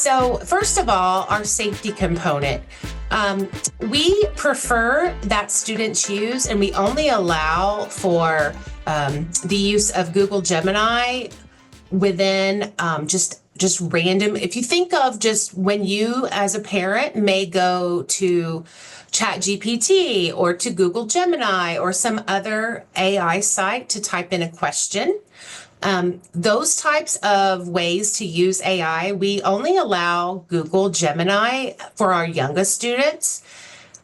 So first of all, our safety component. We prefer that students use, and we only allow for the use of Google Gemini within just random. If you think of just when you as a parent may go to ChatGPT or to Google Gemini or some other AI site to type in a question, those types of ways to use AI, we only allow Google Gemini for our youngest students,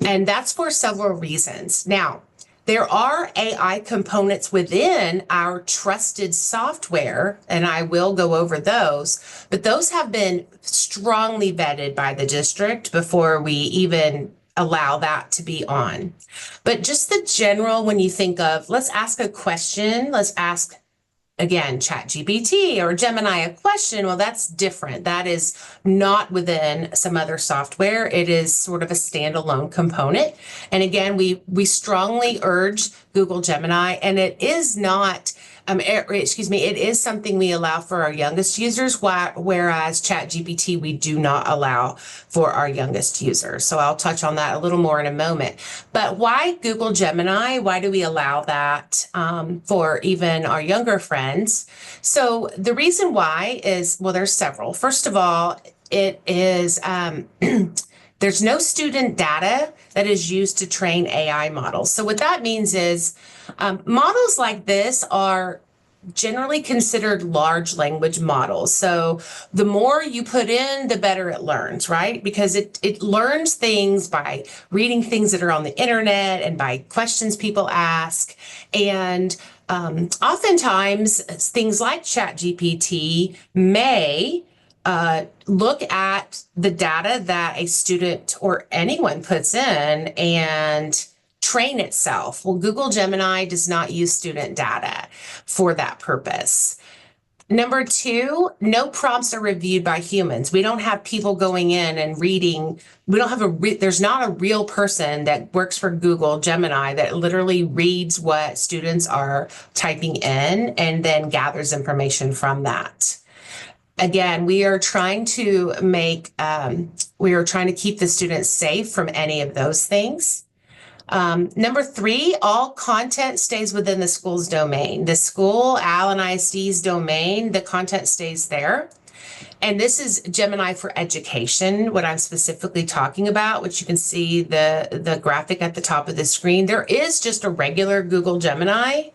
and that's for several reasons. Now, there are AI components within our trusted software, and I will go over those, but those have been strongly vetted by the district before we even allow that to be on. But just the general, when you think of, let's ask a question, let's ask again, ChatGPT or Gemini a question, well, that's different. That is not within some other software. It is sort of a standalone component. And again, we strongly urge Google Gemini, and it is not, it is something we allow for our youngest users, whereas ChatGPT we do not allow for our youngest users. So I'll touch on that a little more in a moment. But why Google Gemini? Why do we allow that for even our younger friends? So the reason why is, well, there's several. First of all, it is there's no student data that is used to train AI models. So what that means is models like this are generally considered large language models. So the more you put in, the better it learns, right? Because it learns things by reading things that are on the internet and by questions people ask. And oftentimes things like ChatGPT may look at the data that a student or anyone puts in and train itself. Well, Google Gemini does not use student data for that purpose. Number two, no prompts are reviewed by humans. We don't have people going in and reading. We don't have there's not a real person that works for Google Gemini that literally reads what students are typing in and then gathers information from that. Again, we are trying to keep the students safe from any of those things. Number three, all content stays within the school's domain. The school, Allen ISD's domain, the content stays there. And this is Gemini for Education, what I'm specifically talking about, which you can see the graphic at the top of the screen. There is just a regular Google Gemini.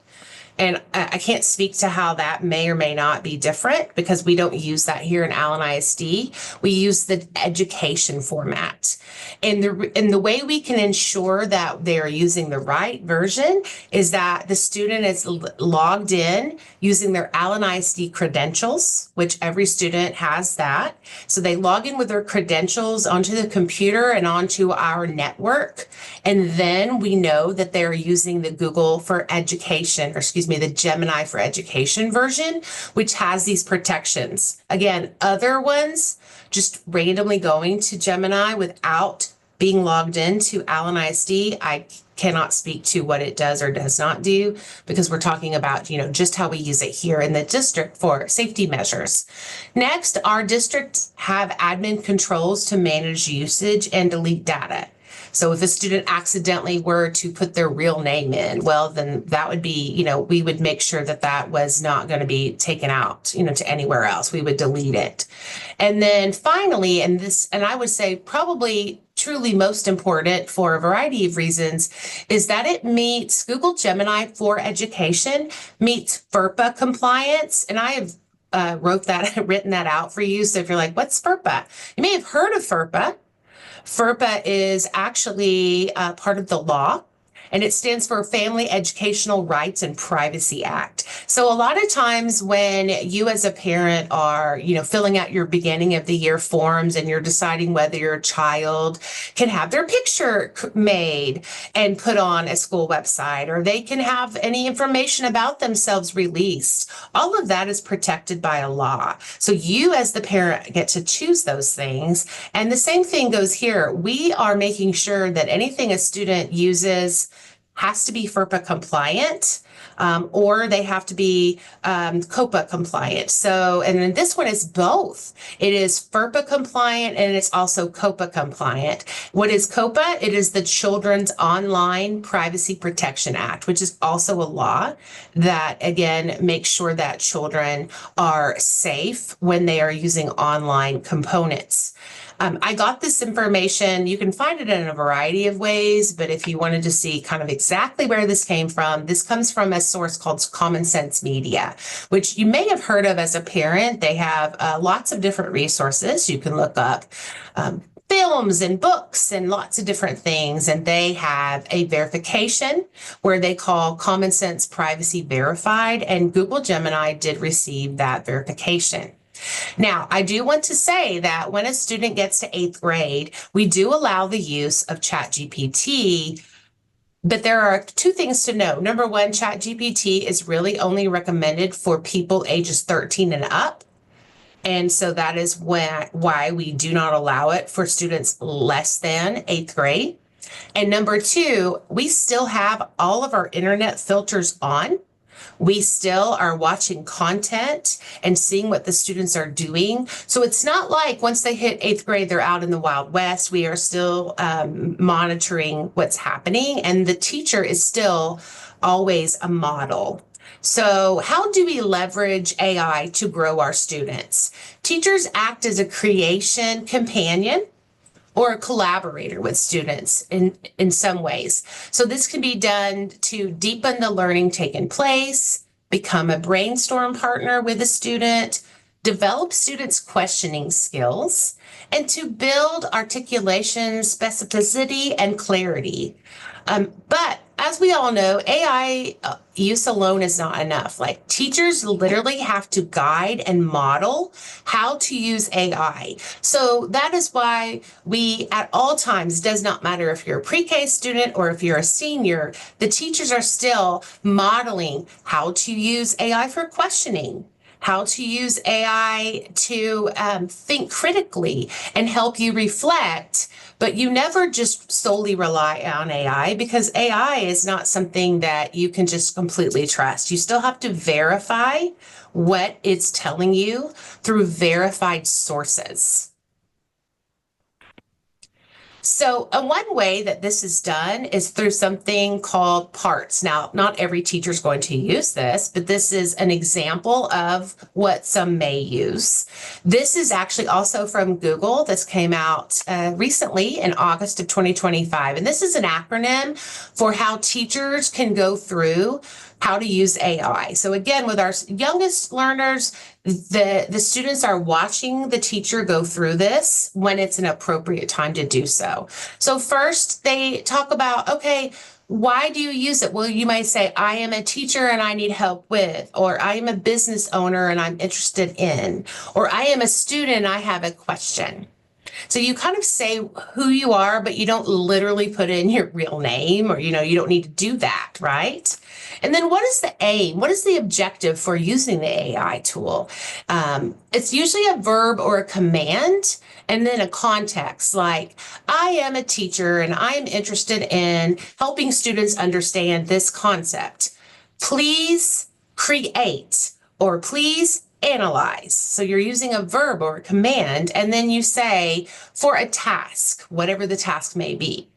And I can't speak to how that may or may not be different because we don't use that here in Allen ISD. We use the education format. And the way we can ensure that they are using the right version is that the student is logged in using their Allen ISD credentials, which every student has that. So they log in with their credentials onto the computer and onto our network. And then we know that they're using the Google for Education, the Gemini for Education version, which has these protections. Again, other ones, just randomly going to Gemini without being logged into Allen ISD, I cannot speak to what it does or does not do because we're talking about, just how we use it here in the district for safety measures. Next, our districts have admin controls to manage usage and delete data. So if a student accidentally were to put their real name in, well, then that would be, we would make sure that that was not going to be taken out, to anywhere else. We would delete it. And then finally, and I would say probably truly most important for a variety of reasons, is that it meets Google Gemini for Education, meets FERPA compliance. And I have written that out for you. So if you're like, what's FERPA? You may have heard of FERPA. FERPA is actually part of the law, and it stands for Family Educational Rights and Privacy Act. So a lot of times when you as a parent are, filling out your beginning of the year forms and you're deciding whether your child can have their picture made and put on a school website, or they can have any information about themselves released, all of that is protected by a law. So you as the parent get to choose those things. And the same thing goes here. We are making sure that anything a student uses has to be FERPA compliant. or they have to be COPPA compliant. So, and then this one is both. It is FERPA compliant and it's also COPPA compliant. What is COPPA? It is the Children's Online Privacy Protection Act, which is also a law that, again, makes sure that children are safe when they are using online components. I got this information. You can find it in a variety of ways, but if you wanted to see kind of exactly where this came from, this comes from a source called Common Sense Media, which you may have heard of as a parent. They have lots of different resources. You can look up films and books and lots of different things. And they have a verification where they call Common Sense Privacy Verified, and Google Gemini did receive that verification. Now, I do want to say that when a student gets to 8th grade, we do allow the use of ChatGPT, but there are two things to know. Number one, ChatGPT is really only recommended for people ages 13 and up. And so that is why we do not allow it for students less than 8th grade. And number two, we still have all of our internet filters on. We still are watching content and seeing what the students are doing. So it's not like once they hit 8th grade, they're out in the Wild West. We are still monitoring what's happening, and the teacher is still always a model. So how do we leverage AI to grow our students? Teachers act as a creation companion or a collaborator with students in some ways. So this can be done to deepen the learning taking place, become a brainstorm partner with a student, develop students' questioning skills, and to build articulation, specificity, and clarity. But as we all know, AI use alone is not enough. Like, teachers literally have to guide and model how to use AI. So that is why we, at all times, does not matter if you're a pre-K student or if you're a senior, the teachers are still modeling how to use AI for questioning, how to use AI to think critically and help you reflect. But you never just solely rely on AI, because AI is not something that you can just completely trust. You still have to verify what it's telling you through verified sources. So one way that this is done is through something called parts. Now, not every teacher is going to use this, but this is an example of what some may use. This is actually also from Google. This came out recently in August of 2025. And this is an acronym for how teachers can go through how to use AI. So again, with our youngest learners, the students are watching the teacher go through this when it's an appropriate time to do so. So first they talk about, okay, why do you use it? Well, you might say, I am a teacher and I need help with, or I am a business owner and I'm interested in, or I am a student and I have a question. So you kind of say who you are, but you don't literally put in your real name, or, you don't need to do that, right? And then what is the aim? What is the objective for using the AI tool? It's usually a verb or a command, and then a context like, I am a teacher and I am interested in helping students understand this concept. Please create, or please analyze. So you're using a verb or a command, and then you say for a task, whatever the task may be.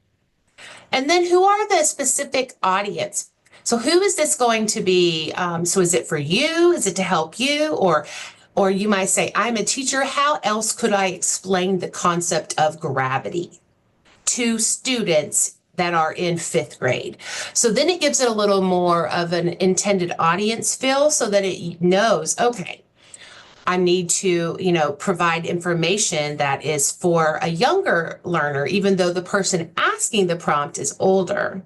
And then who are the specific audience? So who is this going to be? So is it for you? Is it to help you? Or you might say, I'm a teacher. How else could I explain the concept of gravity to students that are in 5th grade? So then it gives it a little more of an intended audience feel, so that it knows, okay, I need to, provide information that is for a younger learner, even though the person asking the prompt is older.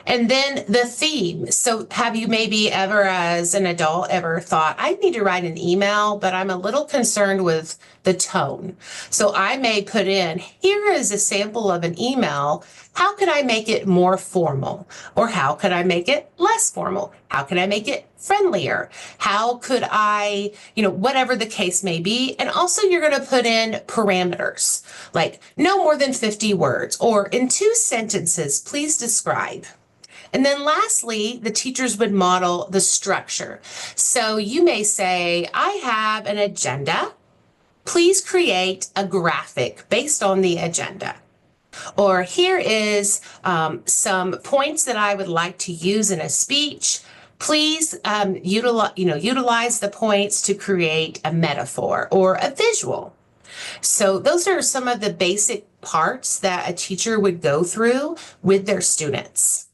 And then the theme. So have you maybe ever, as an adult, ever thought, I need to write an email, but I'm a little concerned with the tone. So I may put in, here is a sample of an email. How could I make it more formal? Or how could I make it less formal? How can I make it friendlier? How could I, whatever the case may be. And also you're going to put in parameters, like no more than 50 words, or in 2 sentences, please describe. And then lastly, the teachers would model the structure. So you may say, I have an agenda. Please create a graphic based on the agenda. Or here is some points that I would like to use in a speech. Please utilize the points to create a metaphor or a visual. So those are some of the basic parts that a teacher would go through with their students.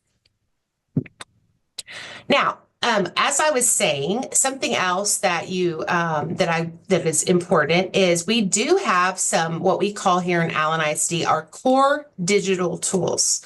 Now, as I was saying, something else that that is important is we do have some what we call here in Allen ISD our core digital tools.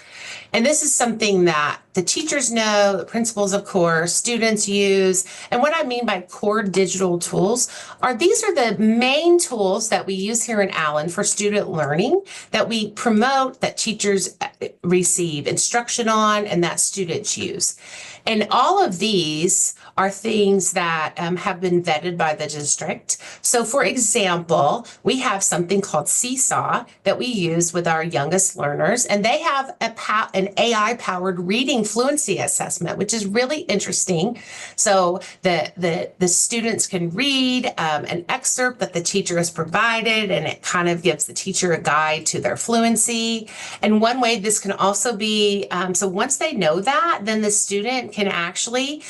And this is something that the teachers know, the principals, of course, students use. And what I mean by core digital tools these are the main tools that we use here in Allen for student learning that we promote, that teachers receive instruction on, and that students use. And all of these are things that have been vetted by the district. So for example, we have something called Seesaw that we use with our youngest learners, and they have an AI-powered reading fluency assessment, which is really interesting. So the students can read an excerpt that the teacher has provided, and it kind of gives the teacher a guide to their fluency. And one way this can also be, so once they know that, then the student can actually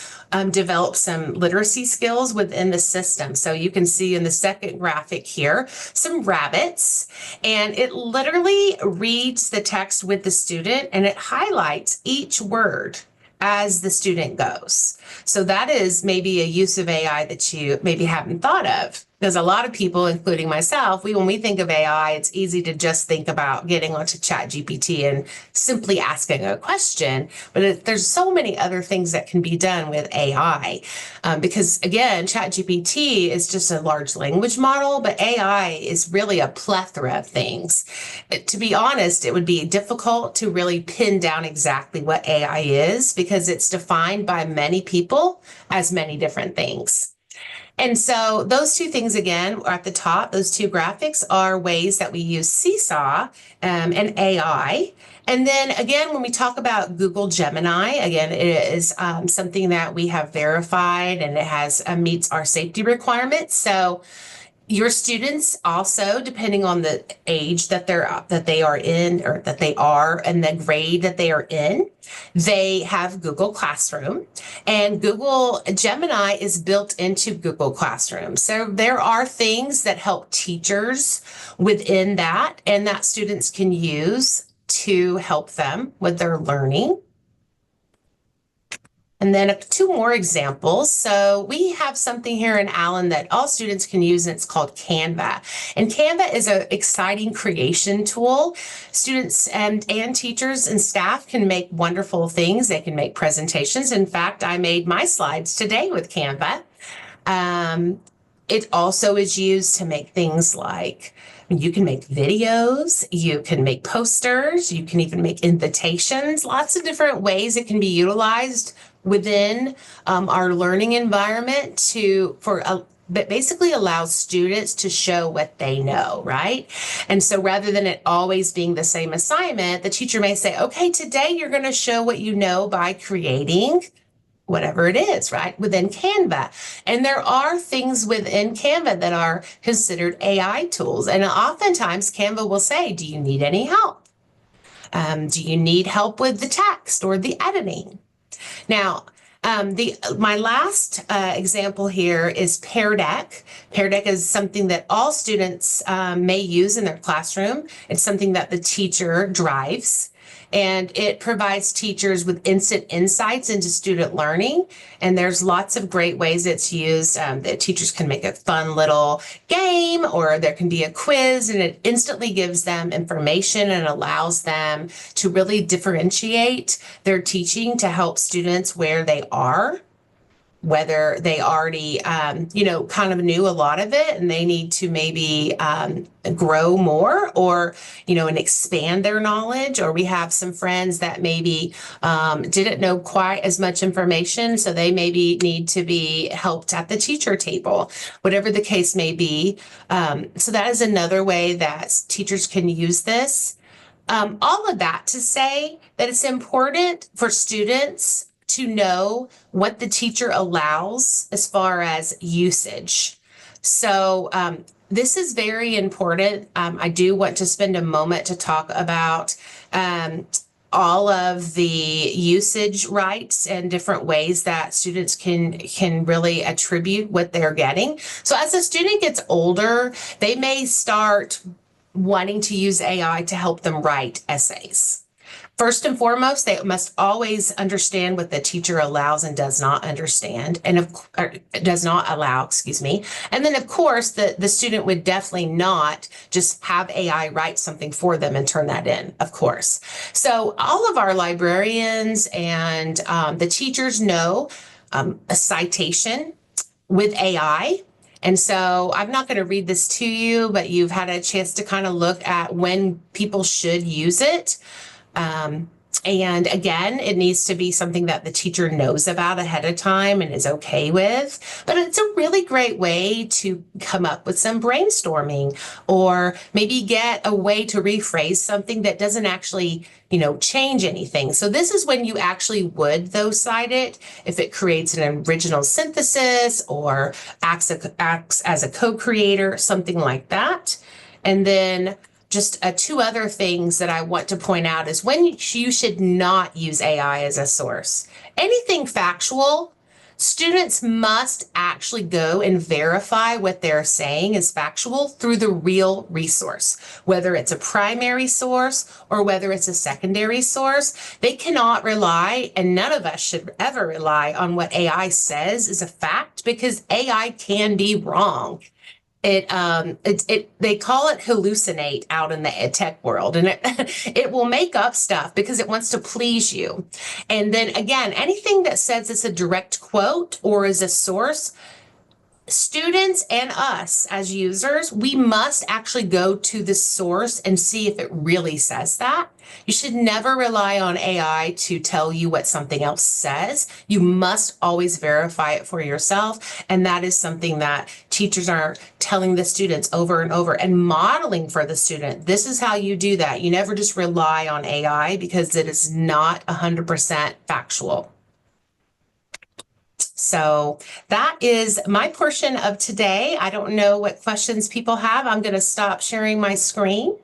develop some literacy skills within the system. So you can see in the second graphic here, some rabbits, and it literally reads the text with the student and it highlights each word as the student goes. So that is maybe a use of AI that you maybe haven't thought of. Because a lot of people, including myself, when we think of AI, it's easy to just think about getting onto ChatGPT and simply asking a question. But there's so many other things that can be done with AI. Because again, ChatGPT is just a large language model, but AI is really a plethora of things. To be honest, it would be difficult to really pin down exactly what AI is because it's defined by many people as many different things. And so those two things, again, are at the top. Those two graphics are ways that we use Seesaw and AI. And then again, when we talk about Google Gemini, again, it is something that we have verified and it has meets our safety requirements. So your students also, depending on the age that they are in, or that they are, and the grade that they are in, they have Google Classroom, and Google Gemini is built into Google Classroom. So there are things that help teachers within that, and that students can use to help them with their learning. And then two more examples. So we have something here in Allen that all students can use, and it's called Canva. And Canva is an exciting creation tool. Students and teachers and staff can make wonderful things. They can make presentations. In fact, I made my slides today with Canva. It also is used to make things like you can make videos, you can make posters, you can even make invitations, lots of different ways it can be utilized within our learning environment that basically allows students to show what they know, right? And so rather than it always being the same assignment, the teacher may say, okay, today you're going to show what you know by creating whatever it is, right, within Canva. And there are things within Canva that are considered AI tools. And oftentimes Canva will say, do you need any help? Do you need help with the text or the editing? Now, my last example here is Pear Deck. Pear Deck is something that all students may use in their classroom. It's something that the teacher drives, and it provides teachers with instant insights into student learning. And there's lots of great ways it's used. That teachers can make a fun little game, or there can be a quiz, and it instantly gives them information and allows them to really differentiate their teaching to help students where they are, whether they already, kind of knew a lot of it and they need to maybe grow more, or, and expand their knowledge. Or we have some friends that maybe didn't know quite as much information, so they maybe need to be helped at the teacher table, whatever the case may be. So that is another way that teachers can use this. All of that to say that it's important for students to know what the teacher allows as far as usage. So this is very important. I do want to spend a moment to talk about all of the usage rights and different ways that students can really attribute what they're getting. So as a student gets older, they may start wanting to use AI to help them write essays. First and foremost, they must always understand what the teacher allows and does not understand, and does not allow, excuse me. And then, of course, the student would definitely not just have AI write something for them and turn that in, of course. So all of our librarians and the teachers know a citation with AI. And so I'm not going to read this to you, but you've had a chance to kind of look at when people should use it. And again, it needs to be something that the teacher knows about ahead of time and is okay with. But it's a really great way to come up with some brainstorming, or maybe get a way to rephrase something that doesn't actually, change anything. So this is when you actually would, though, cite it if it creates an original synthesis or acts as a co-creator, something like that. And then just two other things that I want to point out is when you should not use AI as a source. Anything factual, students must actually go and verify what they're saying is factual through the real resource, whether it's a primary source or whether it's a secondary source. They cannot rely, and none of us should ever rely on what AI says is a fact, because AI can be wrong. They call it hallucinate out in the tech world, and it will make up stuff because it wants to please you. And then again, anything that says it's a direct quote or is a source, students and us as users, we must actually go to the source and see if it really says that. You should never rely on AI to tell you what something else says. You must always verify it for yourself. And that is something that teachers are telling the students over and over and modeling for the student. This is how you do that. You never just rely on AI because it is not 100% factual. So that is my portion of today. I don't know what questions people have. I'm going to stop sharing my screen.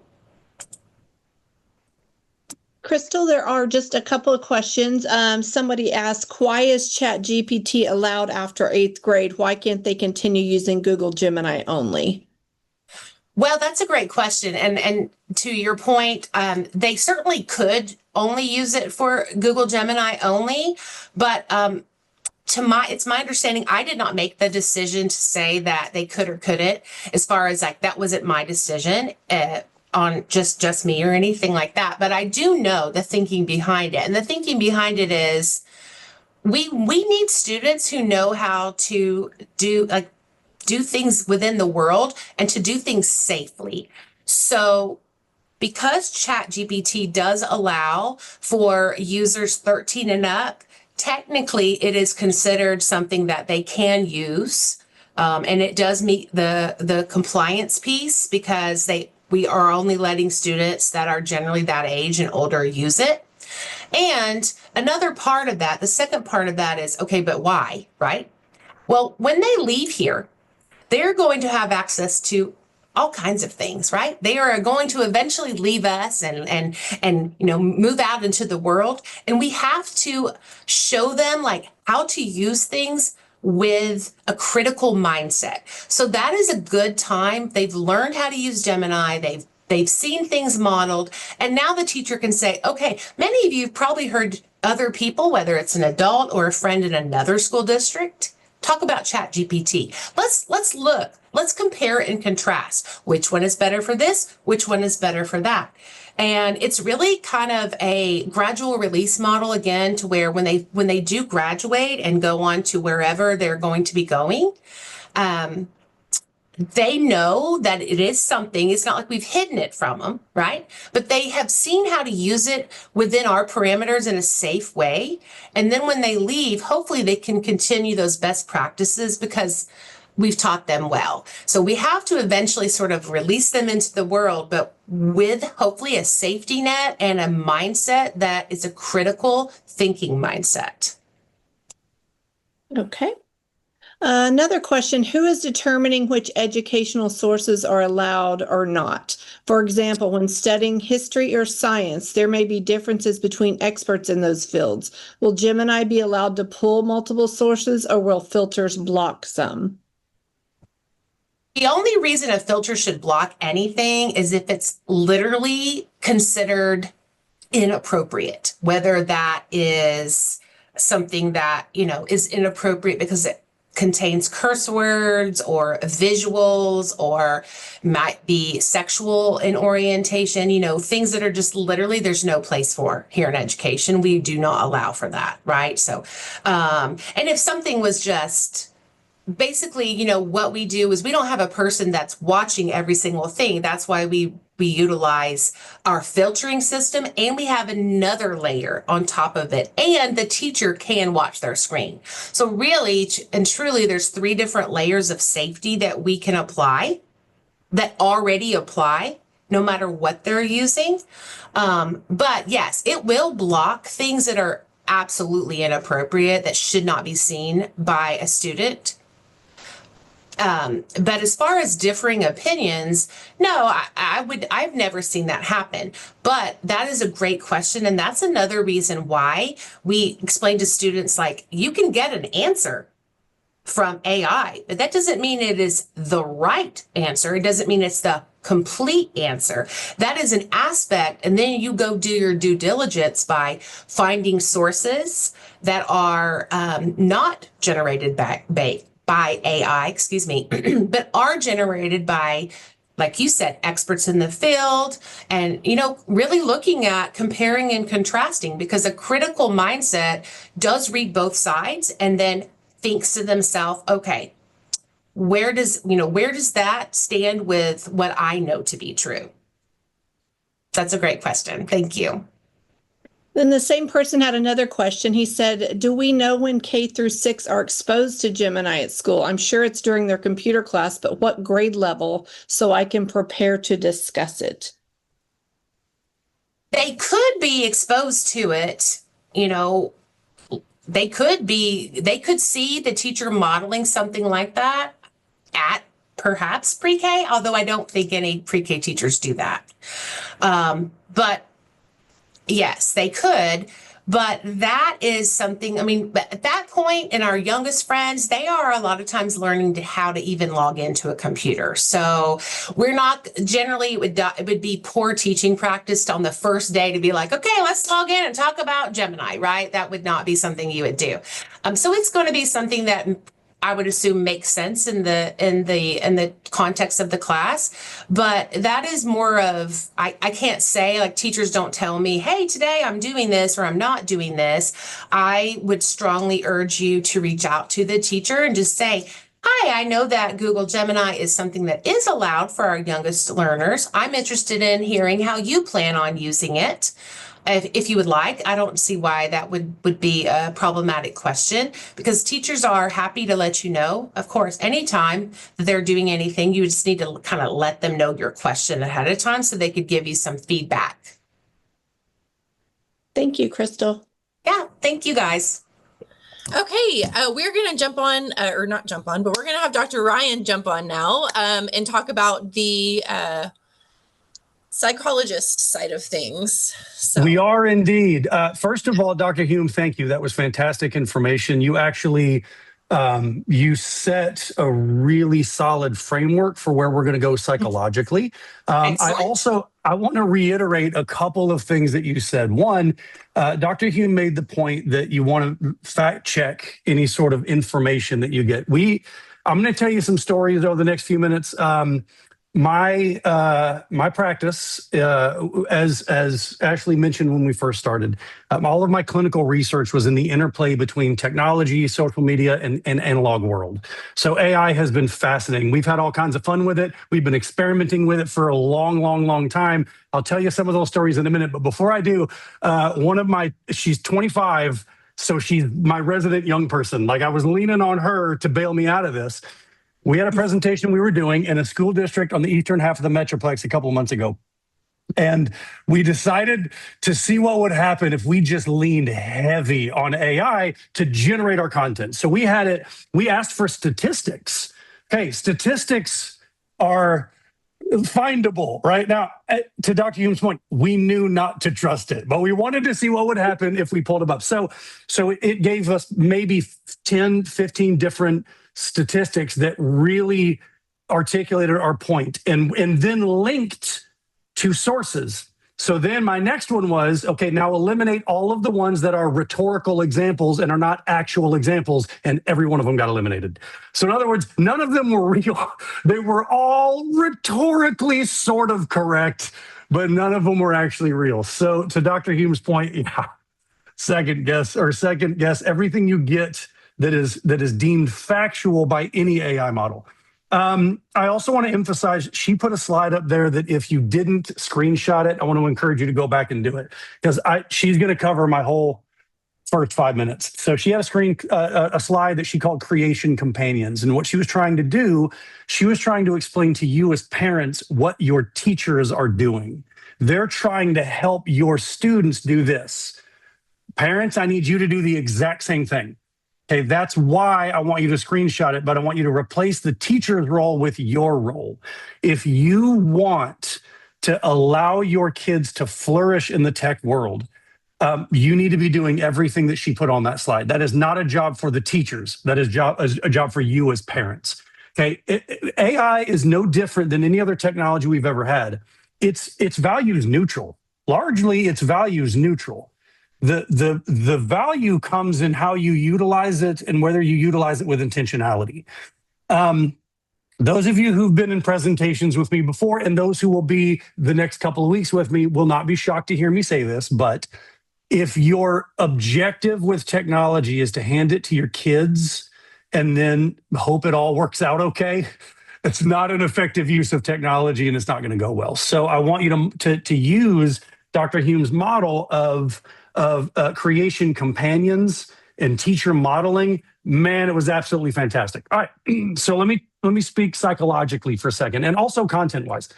Crystal, there are just a couple of questions. Somebody asked, why is ChatGPT allowed after 8th grade? Why can't they continue using Google Gemini only? Well, that's a great question. And to your point, they certainly could only use it for Google Gemini only, but it's my understanding, I did not make the decision to say that they could or couldn't, as far as like, that wasn't my decision on just me or anything like that. But I do know the thinking behind it. And the thinking behind it is we need students who know how to do things within the world and to do things safely. So because ChatGPT does allow for users 13 and up, technically it is considered something that they can use. And it does meet the compliance piece, because we are only letting students that are generally that age and older use it. And another part of that, the second part of that is, okay, but why, right? Well, when they leave here, they're going to have access to all kinds of things, right? They are going to eventually leave us and move out into the world. And we have to show them like how to use things with a critical mindset. So that is a good time. They've learned how to use Gemini. They've seen things modeled. And now the teacher can say, okay, many of you have probably heard other people, whether it's an adult or a friend in another school district, talk about ChatGPT. Let's look. Let's compare and contrast. Which one is better for this? Which one is better for that? And it's really kind of a gradual release model, again, to where when they do graduate and go on to wherever they're going to be going, they know that it is something. It's not like we've hidden it from them, right? But they have seen how to use it within our parameters in a safe way. And then when they leave, hopefully they can continue those best practices, because we've taught them well. So we have to eventually sort of release them into the world, but with hopefully a safety net and a mindset that is a critical thinking mindset. Okay. Another question, who is determining which educational sources are allowed or not? For example, when studying history or science, there may be differences between experts in those fields. Will Gemini be allowed to pull multiple sources, or will filters block some? The only reason a filter should block anything is if it's literally considered inappropriate, whether that is something that, is inappropriate because it contains curse words or visuals, or might be sexual in orientation, things that are just literally there's no place for here in education. We do not allow for that, right? So, and if something was just basically, what we do is we don't have a person that's watching every single thing. That's why we utilize our filtering system, and we have another layer on top of it, and the teacher can watch their screen. So really and truly, there's 3 different layers of safety that we can apply, that already apply, no matter what they're using. But yes, it will block things that are absolutely inappropriate, that should not be seen by a student. But as far as differing opinions, no, I've never seen that happen. But that is a great question. And that's another reason why we explain to students, like, you can get an answer from AI, but that doesn't mean it is the right answer. It doesn't mean it's the complete answer. That is an aspect. And then you go do your due diligence by finding sources that are not generated by AI, but are generated by, like you said, experts in the field, and, really looking at comparing and contrasting, because a critical mindset does read both sides and then thinks to themselves, okay, where does that stand with what I know to be true? That's a great question. Thank you. Then the same person had another question. He said, do we know when K through 6 are exposed to Gemini at school? I'm sure it's during their computer class, but what grade level, so I can prepare to discuss it? They could be exposed to it, they could see the teacher modeling something like that at perhaps pre-K, although I don't think any pre-K teachers do that. But yes, they could, but that is something, at that point in our youngest friends, they are a lot of times learning how to even log into a computer. So we're not, generally, it would be poor teaching practice on the first day to be like, okay, let's log in and talk about Gemini, right? That would not be something you would do. So it's going to be something that I would assume makes sense in the context of the class, but that is more of, I can't say, like, teachers don't tell me, hey, today I'm doing this or I'm not doing this. I would strongly urge you to reach out to the teacher and just say, hi, I know that Google Gemini is something that is allowed for our youngest learners. I'm interested in hearing how you plan on using it. If you would like, I don't see why that would be a problematic question, because teachers are happy to let you know, of course, anytime that they're doing anything. You just need to kind of let them know your question ahead of time so they could give you some feedback. Thank you, Crystal. Yeah, thank you guys. Okay, we're going to jump on, or not jump on, but we're going to have Dr. Ryan jump on now and talk about the psychologist side of things. So. We are indeed. First of all, Dr. Hume, thank you. That was fantastic information. You actually, you set a really solid framework for where we're going to go psychologically. I want to reiterate a couple of things that you said. One, Dr. Hume made the point that you want to fact check any sort of information that you get. I'm going to tell you some stories over the next few minutes. My practice, as Ashley mentioned when we first started, all of my clinical research was in the interplay between technology, social media, and analog world. So AI has been fascinating. We've had all kinds of fun with it. We've been experimenting with it for a long time. I'll tell you some of those stories in a minute. But before I do, she's 25, so she's my resident young person. Like, I was leaning on her to bail me out of this. We had a presentation we were doing in a school district on the eastern half of the Metroplex a couple of months ago. And we decided to see what would happen if we just leaned heavy on AI to generate our content. So we asked for statistics. Okay, statistics are findable right now. To Dr. Hume's point, we knew not to trust it, but we wanted to see what would happen if we pulled them up. So it gave us maybe 10, 15 different statistics that really articulated our point and then linked to sources. So then my next one was, okay, now eliminate all of the ones that are rhetorical examples and are not actual examples, and every one of them got eliminated. So in other words, none of them were real. They were all rhetorically sort of correct, but none of them were actually real. So to Dr. Hume's point, yeah, second guess everything you get that is deemed factual by any AI model. I also want to emphasize, she put a slide up there that if you didn't screenshot it, I want to encourage you to go back and do it, because she's going to cover my whole first 5 minutes. So she had a slide that she called Creation Companions. And what she was trying to do, she was trying to explain to you as parents what your teachers are doing. They're trying to help your students do this. Parents, I need you to do the exact same thing. Okay, that's why I want you to screenshot it, but I want you to replace the teacher's role with your role. If you want to allow your kids to flourish in the tech world, you need to be doing everything that she put on that slide. That is not a job for the teachers. That is a job for you as parents. Okay, AI is no different than any other technology we've ever had. It's values neutral. Largely, it's values neutral. The value comes in how you utilize it and whether you utilize it with intentionality. Those of you who've been in presentations with me before and those who will be the next couple of weeks with me will not be shocked to hear me say this, but if your objective with technology is to hand it to your kids and then hope it all works out okay, it's not an effective use of technology and it's not going to go well. So I want you to use Dr. Hume's model of creation companions and teacher modeling. Man, it was absolutely fantastic. All right, so let me speak psychologically for a second, and also content-wise.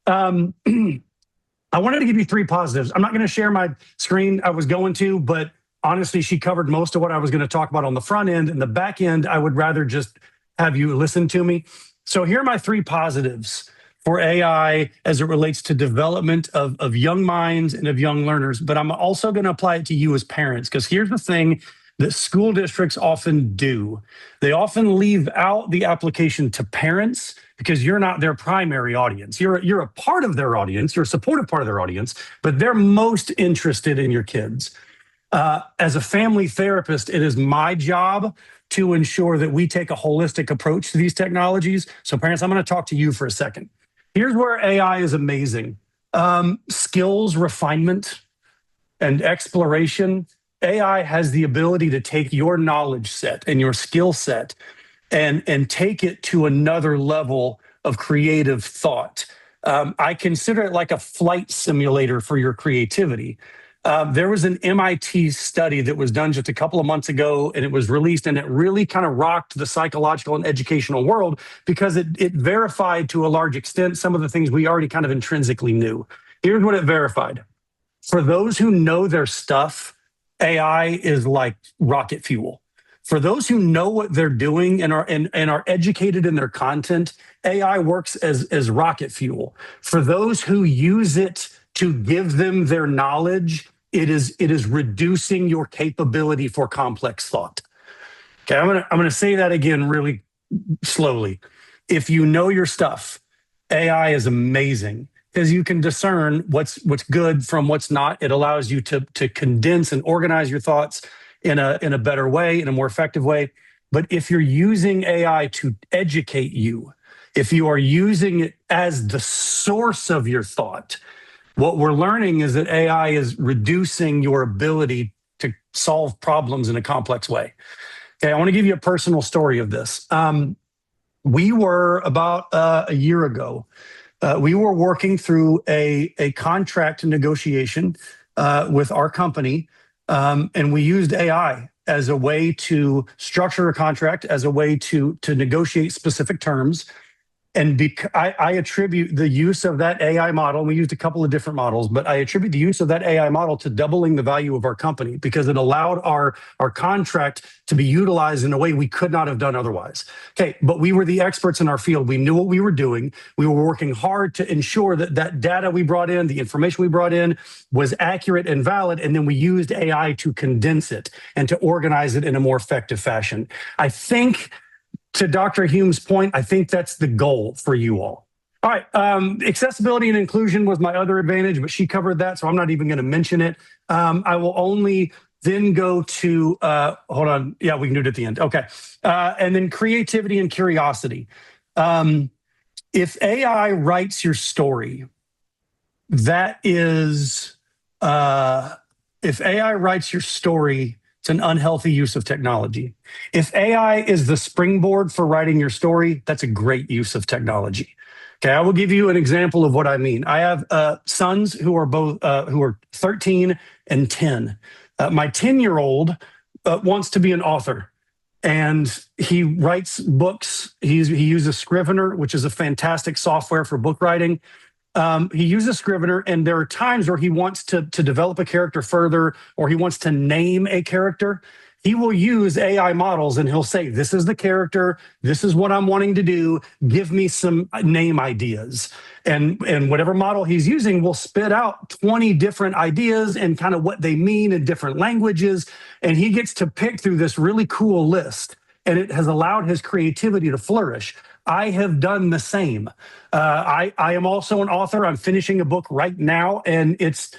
I wanted to give you 3 positives. I'm not going to share my screen. I was going to, but honestly, she covered most of what I was going to talk about on the front end. And the back end, I would rather just have you listen to me. So here are my 3 positives for AI as it relates to development of young minds and of young learners. But I'm also going to apply it to you as parents, because here's the thing that school districts often do. They often leave out the application to parents because you're not their primary audience. You're a part of their audience, you're a supportive part of their audience, but they're most interested in your kids. As a family therapist, it is my job to ensure that we take a holistic approach to these technologies. So parents, I'm going to talk to you for a second. Here's where AI is amazing. Skills refinement and exploration. AI has the ability to take your knowledge set and your skill set and take it to another level of creative thought. I consider it like a flight simulator for your creativity. There was an MIT study that was done just a couple of months ago, and it was released, and it really kind of rocked the psychological and educational world because it verified to a large extent some of the things we already kind of intrinsically knew. Here's what it verified. For those who know their stuff, AI is like rocket fuel. For those who know what they're doing and are educated in their content, AI works as rocket fuel. For those who use it to give them their knowledge, it is reducing your capability for complex thought. Okay, I'm gonna say that again really slowly. If you know your stuff, AI is amazing because you can discern what's good from what's not. It allows you to condense and organize your thoughts in a better way, in a more effective way. But if you're using AI to educate you, if you are using it as the source of your thought, what we're learning is that AI is reducing your ability to solve problems in a complex way. Okay, I want to give you a personal story of this. We were about a year ago, we were working through a contract negotiation with our company, and we used AI as a way to structure a contract, as a way to negotiate specific terms. And I attribute the use of that AI model, we used a couple of different models, but I attribute the use of that AI model to doubling the value of our company because it allowed our contract to be utilized in a way we could not have done otherwise. Okay, but we were the experts in our field. We knew what we were doing. We were working hard to ensure that that data we brought in, the information we brought in was accurate and valid, and then we used AI to condense it and to organize it in a more effective fashion. I think, to Dr. Hume's point, I think that's the goal for you all. All right, accessibility and inclusion was my other advantage, but she covered that, so I'm not even going to mention it. I will only then go to, hold on, yeah, we can do it at the end. Okay, and then creativity and curiosity. If AI writes your story, that is, if AI writes your story, it's an unhealthy use of technology. If AI is the springboard for writing your story, that's a great use of technology. Okay, I will give you an example of what I mean. I have sons who are both 13 and 10. My 10-year-old wants to be an author, and he writes books. He uses Scrivener, which is a fantastic software for book writing. He uses Scrivener, and there are times where he wants to develop a character further, or he wants to name a character. He will use AI models, and he'll say, this is the character, this is what I'm wanting to do, give me some name ideas. And whatever model he's using will spit out 20 different ideas and kind of what they mean in different languages, and he gets to pick through this really cool list, and it has allowed his creativity to flourish. I have done the same. I am also an author. I'm finishing a book right now, and it's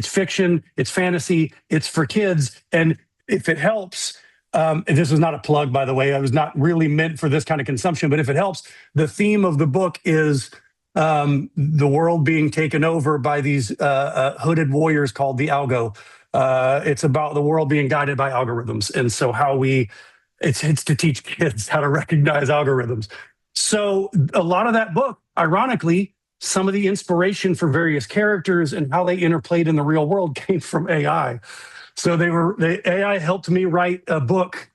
fiction, it's fantasy, it's for kids. And if it helps, and this is not a plug, by the way, I was not really meant for this kind of consumption, but if it helps, the theme of the book is the world being taken over by these hooded warriors called the algo. It's about the world being guided by algorithms, and so how we. It's to teach kids how to recognize algorithms. So a lot of that book, ironically, some of the inspiration for various characters and how they interplayed in the real world came from AI. So AI helped me write a book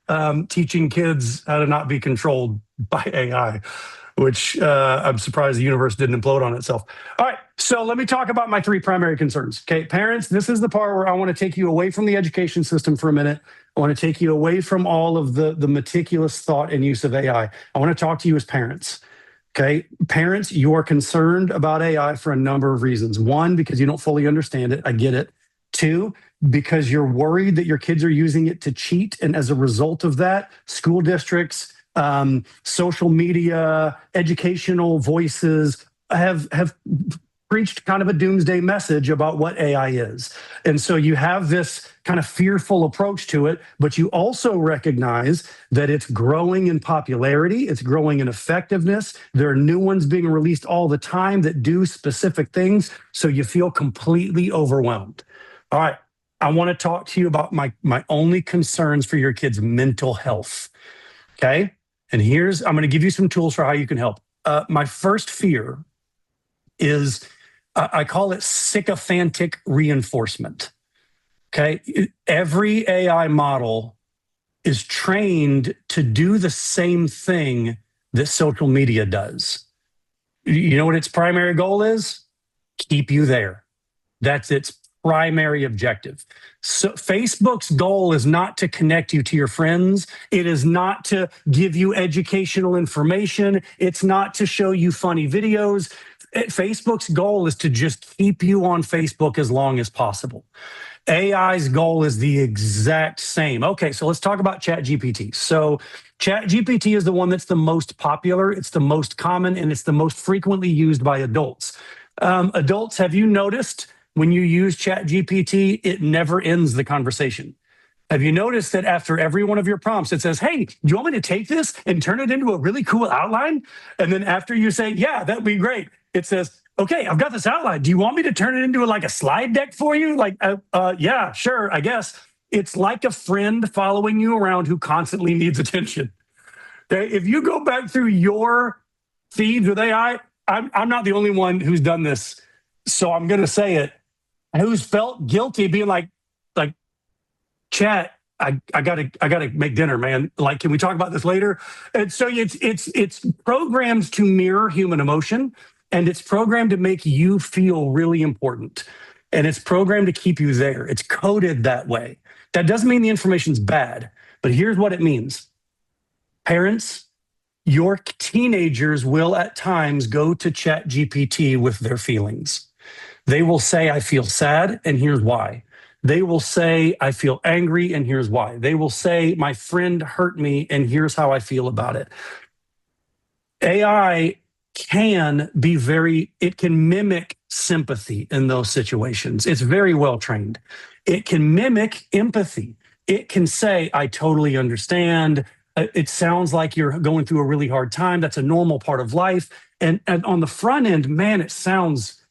teaching kids how to not be controlled by AI, which I'm surprised the universe didn't implode on itself. All right, so let me talk about my 3 primary concerns. Okay, parents, this is the part where I want to take you away from the education system for a minute. I want to take you away from all of the meticulous thought and use of AI. I want to talk to you as parents. Okay, parents, you are concerned about AI for a number of reasons. 1, because you don't fully understand it. I get it. 2, because you're worried that your kids are using it to cheat. And as a result of that, school districts, social media, educational voices have preached kind of a doomsday message about what AI is. And so you have this kind of fearful approach to it, but you also recognize that it's growing in popularity, it's growing in effectiveness. There are new ones being released all the time that do specific things, so you feel completely overwhelmed. All right, I want to talk to you about my only concerns for your kids' mental health, okay? And I'm going to give you some tools for how you can help. My first fear is, I call it sycophantic reinforcement. Okay. Every AI model is trained to do the same thing that social media does. You know what its primary goal is? Keep you there. That's its primary objective. So Facebook's goal is not to connect you to your friends. It is not to give you educational information. It's not to show you funny videos. Facebook's goal is to just keep you on Facebook as long as possible. AI's goal is the exact same. Okay, so let's talk about ChatGPT. So ChatGPT is the one that's the most popular, it's the most common, and it's the most frequently used by adults. Adults, have you noticed when you use ChatGPT, it never ends the conversation? Have you noticed that after every one of your prompts, it says, hey, do you want me to take this and turn it into a really cool outline? And then after you say, yeah, that'd be great, it says, okay, I've got this outline. Do you want me to turn it into a slide deck for you? Yeah, sure, I guess. It's like a friend following you around who constantly needs attention. Okay? If you go back through your feeds with AI, I'm not the only one who's done this. So I'm going to say it. Who's felt guilty being like, chat, I gotta make dinner, man. Like, can we talk about this later? And so it's programmed to mirror human emotion, and it's programmed to make you feel really important. And it's programmed to keep you there. It's coded that way. That doesn't mean the information's bad, but here's what it means. Parents, your teenagers will at times go to ChatGPT with their feelings. They will say, I feel sad, and here's why. They will say, I feel angry, and here's why. They will say, my friend hurt me, and here's how I feel about it. AI can be it can mimic sympathy in those situations. It's very well trained. It can mimic empathy. It can say, I totally understand. It sounds like you're going through a really hard time. That's a normal part of life. And on the front end, man, it sounds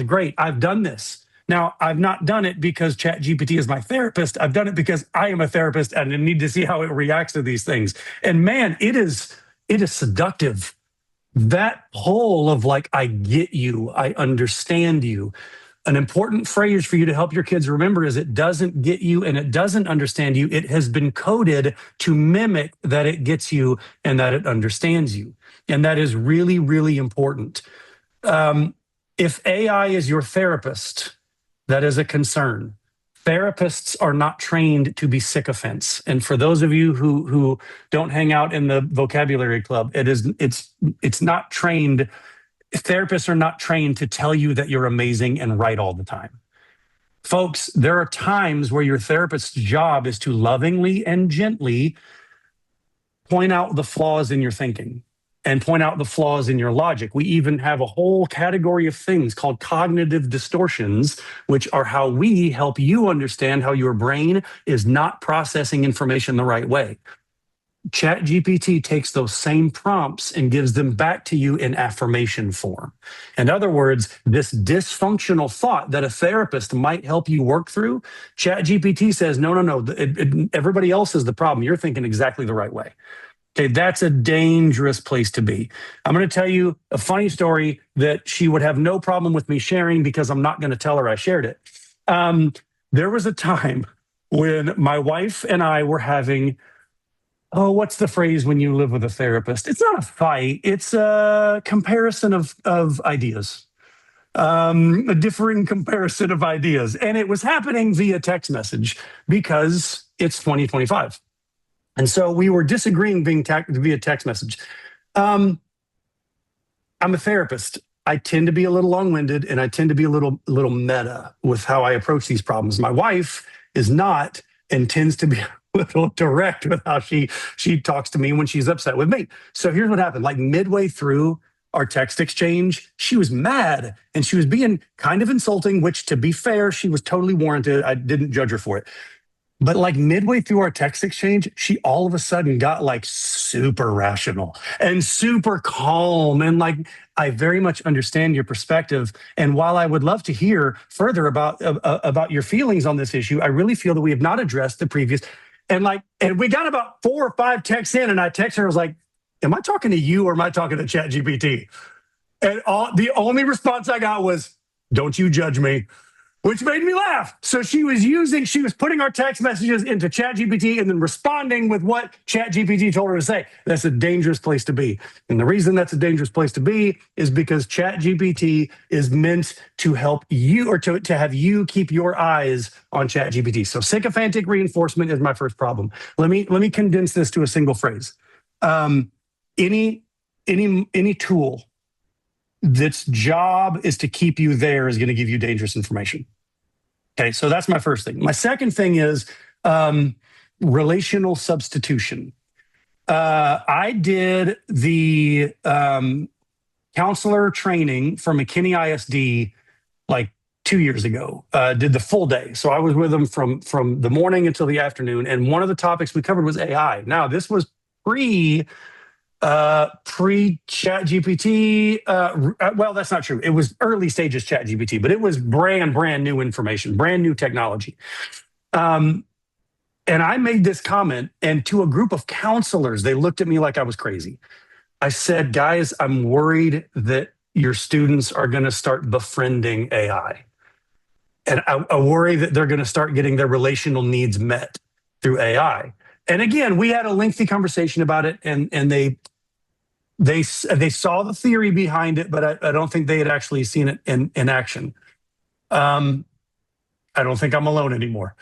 great. I've done this. Now, I've not done it because ChatGPT is my therapist. I've done it because I am a therapist and I need to see how it reacts to these things. And man, it is seductive. That pull of like, I get you, I understand you. An important phrase for you to help your kids remember is it doesn't get you and it doesn't understand you. It has been coded to mimic that it gets you and that it understands you. And that is really, really important. If AI is your therapist, that is a concern. Therapists are not trained to be sycophants. And for those of you who don't hang out in the vocabulary club, it's not trained. Therapists are not trained to tell you that you're amazing and right all the time. Folks, there are times where your therapist's job is to lovingly and gently point out the flaws in your thinking and point out the flaws in your logic. We even have a whole category of things called cognitive distortions, which are how we help you understand how your brain is not processing information the right way. ChatGPT takes those same prompts and gives them back to you in affirmation form. In other words, this dysfunctional thought that a therapist might help you work through, ChatGPT says, no, everybody else is the problem. You're thinking exactly the right way. Okay, that's a dangerous place to be. I'm going to tell you a funny story that she would have no problem with me sharing because I'm not going to tell her I shared it. There was a time when my wife and I were having, what's the phrase when you live with a therapist? It's not a fight. It's a comparison of ideas, a differing comparison of ideas. And it was happening via text message because it's 2025. And so we were disagreeing via text message. I'm a therapist. I tend to be a little long-winded and I tend to be a little meta with how I approach these problems. My wife is not and tends to be a little direct with how she talks to me when she's upset with me. So here's what happened. Like midway through our text exchange, she was mad and she was being kind of insulting, which to be fair, she was totally warranted. I didn't judge her for it. But like midway through our text exchange, she all of a sudden got like super rational and super calm. And like, I very much understand your perspective. And while I would love to hear further about your feelings on this issue, I really feel that we have not addressed the previous. And we got about 4 or 5 texts in and I texted her, I was like, am I talking to you or am I talking to ChatGPT? And the only response I got was, don't you judge me. Which made me laugh. So she was putting our text messages into ChatGPT and then responding with what ChatGPT told her to say. That's a dangerous place to be. And the reason that's a dangerous place to be is because ChatGPT is meant to help you or to have you keep your eyes on ChatGPT. So sycophantic reinforcement is my first problem. Let me condense this to a single phrase. Any tool that's job is to keep you there is going to give you dangerous information. Okay, so that's my first thing. My second thing is relational substitution. I did the counselor training for McKinney ISD like 2 years ago, did the full day. So I was with them from the morning until the afternoon. And one of the topics we covered was AI. Now, this was pre-ChatGPT. Well, that's not true. It was early stages ChatGPT, but it was brand new information, brand new technology. And I made this comment, and to a group of counselors, they looked at me like I was crazy. I said, guys, I'm worried that your students are going to start befriending AI. And I worry that they're going to start getting their relational needs met through AI. And again, we had a lengthy conversation about it, and they saw the theory behind it, but I don't think they had actually seen it in action. I don't think I'm alone anymore.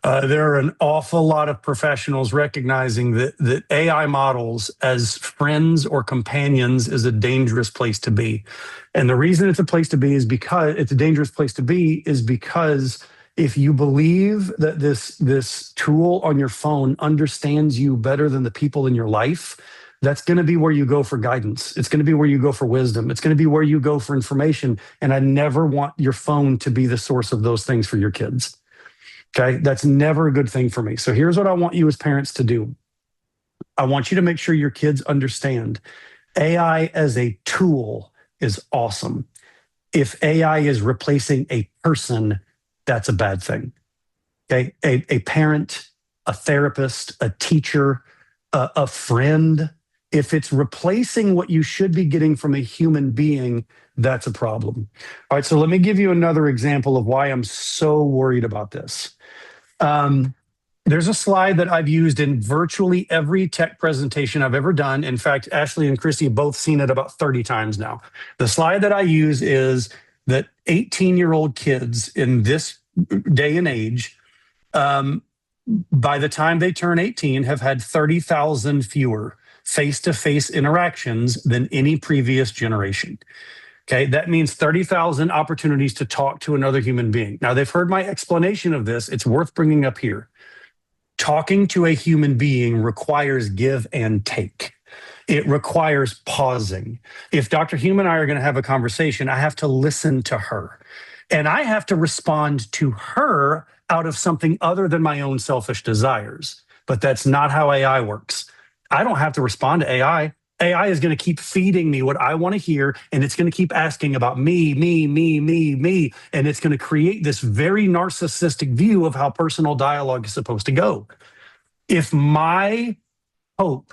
There are an awful lot of professionals recognizing that AI models as friends or companions is a dangerous place to be. And the reason it's a place to be is because it's a dangerous place to be is because if you believe that this tool on your phone understands you better than the people in your life, that's going to be where you go for guidance. It's going to be where you go for wisdom. It's going to be where you go for information. And I never want your phone to be the source of those things for your kids. Okay, that's never a good thing for me. So here's what I want you as parents to do. I want you to make sure your kids understand AI as a tool is awesome. If AI is replacing a person, that's a bad thing. Okay, a parent, a therapist, a teacher, a friend, if it's replacing what you should be getting from a human being, that's a problem. All right, so let me give you another example of why I'm so worried about this. There's a slide that I've used in virtually every tech presentation I've ever done. In fact, Ashley and Christy have both seen it about 30 times now. The slide that I use is that 18-year-old kids in this day and age, by the time they turn 18, have had 30,000 fewer face-to-face interactions than any previous generation. Okay, that means 30,000 opportunities to talk to another human being. Now, they've heard my explanation of this. It's worth bringing up here. Talking to a human being requires give and take. It requires pausing. If Dr. Hume and I are going to have a conversation, I have to listen to her. And I have to respond to her out of something other than my own selfish desires. But that's not how AI works. I don't have to respond to AI. AI is going to keep feeding me what I want to hear, and it's going to keep asking about me, and it's going to create this very narcissistic view of how personal dialogue is supposed to go. If my hope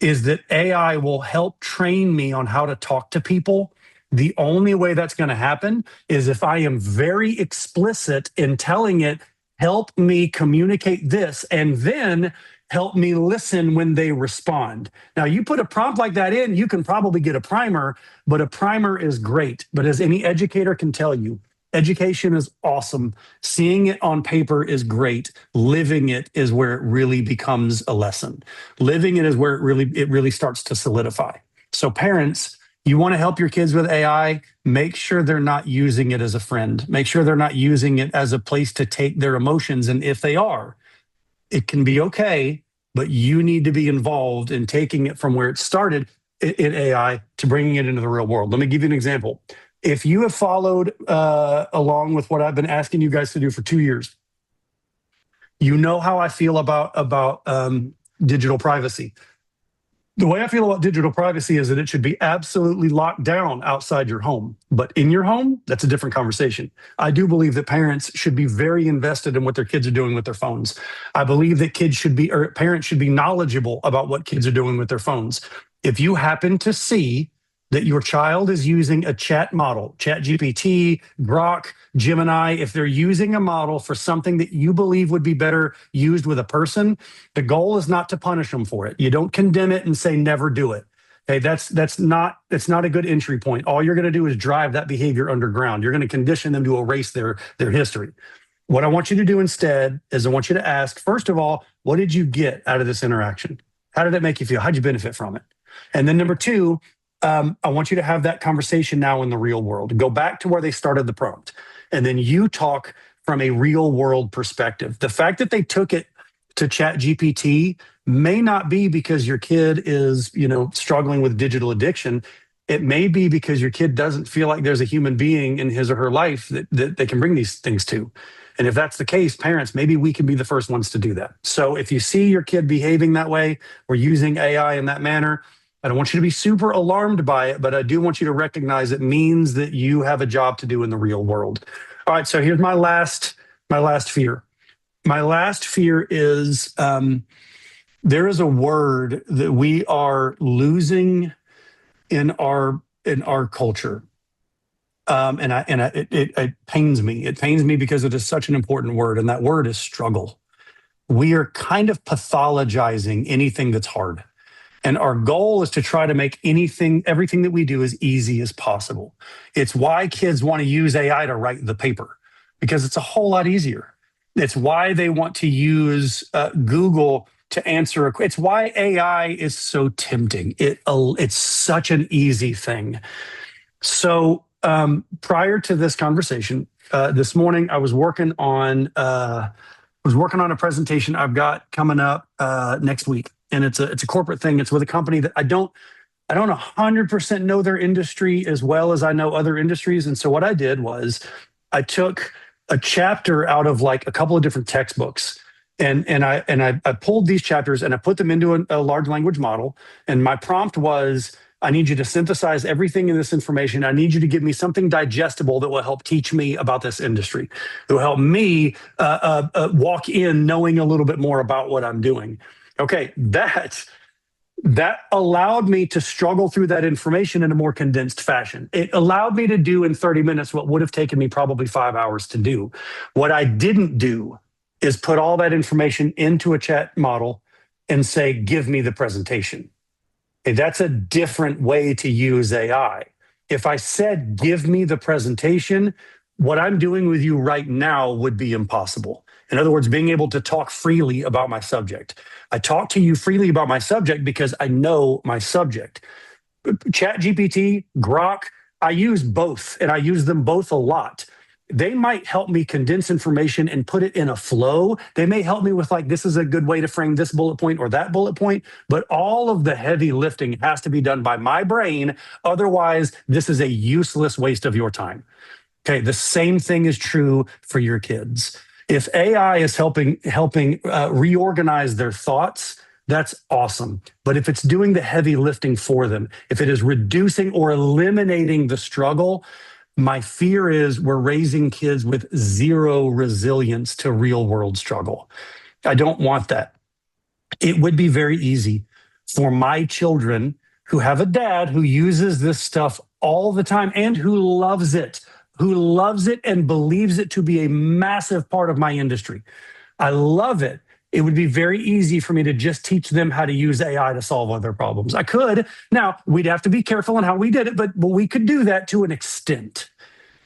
is that AI will help train me on how to talk to people, the only way that's going to happen is if I am very explicit in telling it, help me communicate this, and then help me listen when they respond. Now, you put a prompt like that in, you can probably get a primer, but a primer is great. But as any educator can tell you, education is awesome. Seeing it on paper is great. Living it is where it really becomes a lesson. Living it is where it really starts to solidify. So parents, you want to help your kids with AI, make sure they're not using it as a friend. Make sure they're not using it as a place to take their emotions. And if they are, it can be okay, but you need to be involved in taking it from where it started in AI to bringing it into the real world. Let me give you an example. If you have followed along with what I've been asking you guys to do for 2 years, you know how I feel about digital privacy. The way I feel about digital privacy is that it should be absolutely locked down outside your home. But in your home, that's a different conversation. I do believe that parents should be very invested in what their kids are doing with their phones. I believe that parents should be knowledgeable about what kids are doing with their phones. If you happen to see that your child is using a chat model, ChatGPT, Grok, Gemini, if they're using a model for something that you believe would be better used with a person, the goal is not to punish them for it. You don't condemn it and say never do it. Okay, that's not a good entry point. All you're going to do is drive that behavior underground. You're going to condition them to erase their history. What I want you to do instead is I want you to ask, first of all, what did you get out of this interaction? How did it make you feel? How'd you benefit from it? And then number two, I want you to have that conversation now in the real world. Go back to where they started the prompt. And then you talk from a real world perspective. The fact that they took it to ChatGPT may not be because your kid is, struggling with digital addiction. It may be because your kid doesn't feel like there's a human being in his or her life that they can bring these things to. And if that's the case, parents, maybe we can be the first ones to do that. So if you see your kid behaving that way or using AI in that manner, I don't want you to be super alarmed by it, but I do want you to recognize it means that you have a job to do in the real world. All right, so here's my last fear. My last fear is there is a word that we are losing in our culture, and it pains me. It pains me because it is such an important word, and that word is struggle. we are kind of pathologizing anything that's hard. And our goal is to try to make everything that we do as easy as possible. It's why kids want to use AI to write the paper, because it's a whole lot easier. It's why they want to use Google to answer. It's why AI is so tempting. It's such an easy thing. So prior to this conversation, this morning I was working on a presentation I've got coming up next week, and it's a corporate thing. It's with a company that I don't 100% know their industry as well as I know other industries. And so what I did was I took a chapter out of like a couple of different textbooks, and I pulled these chapters and I put them into a large language model. And my prompt was, I need you to synthesize everything in this information. I need you to give me something digestible that will help teach me about this industry. It will help me walk in knowing a little bit more about what I'm doing. Okay, that allowed me to struggle through that information in a more condensed fashion. It allowed me to do in 30 minutes what would have taken me probably 5 hours to do. What I didn't do is put all that information into a chat model and say, give me the presentation. Okay, that's a different way to use AI. If I said, give me the presentation, what I'm doing with you right now would be impossible. In other words, being able to talk freely about my subject. I talk to you freely about my subject because I know my subject. ChatGPT, Grok, I use both, and I use them both a lot. They might help me condense information and put it in a flow. They may help me with like, this is a good way to frame this bullet point or that bullet point, but all of the heavy lifting has to be done by my brain. Otherwise, this is a useless waste of your time. Okay, the same thing is true for your kids. If AI is helping reorganize their thoughts, that's awesome. But if it's doing the heavy lifting for them, if it is reducing or eliminating the struggle, my fear is we're raising kids with zero resilience to real world struggle. I don't want that. It would be very easy for my children who have a dad who uses this stuff all the time and who loves it and believes it to be a massive part of my industry. I love it. It would be very easy for me to just teach them how to use AI to solve other problems. I could. Now, we'd have to be careful in how we did it, but we could do that to an extent.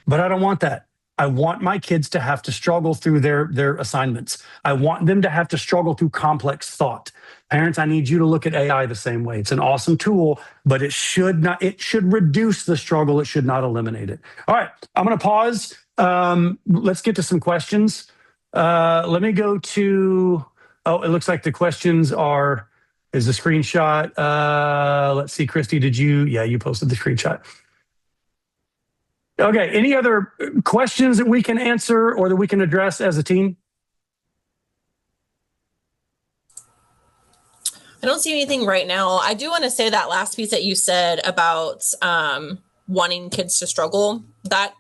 But I don't want that. I want my kids to have to struggle through their assignments. I want them to have to struggle through complex thought. Parents, I need you to look at AI the same way. It's an awesome tool, but it should reduce the struggle. It should not eliminate it. All right, I'm going to pause. Let's get to some questions. Let me go to, it looks like the questions is the screenshot. Let's see, Christy, you posted the screenshot. Okay, any other questions that we can answer or that we can address as a team? I don't see anything right now. I do want to say that last piece that you said about wanting kids to struggle. That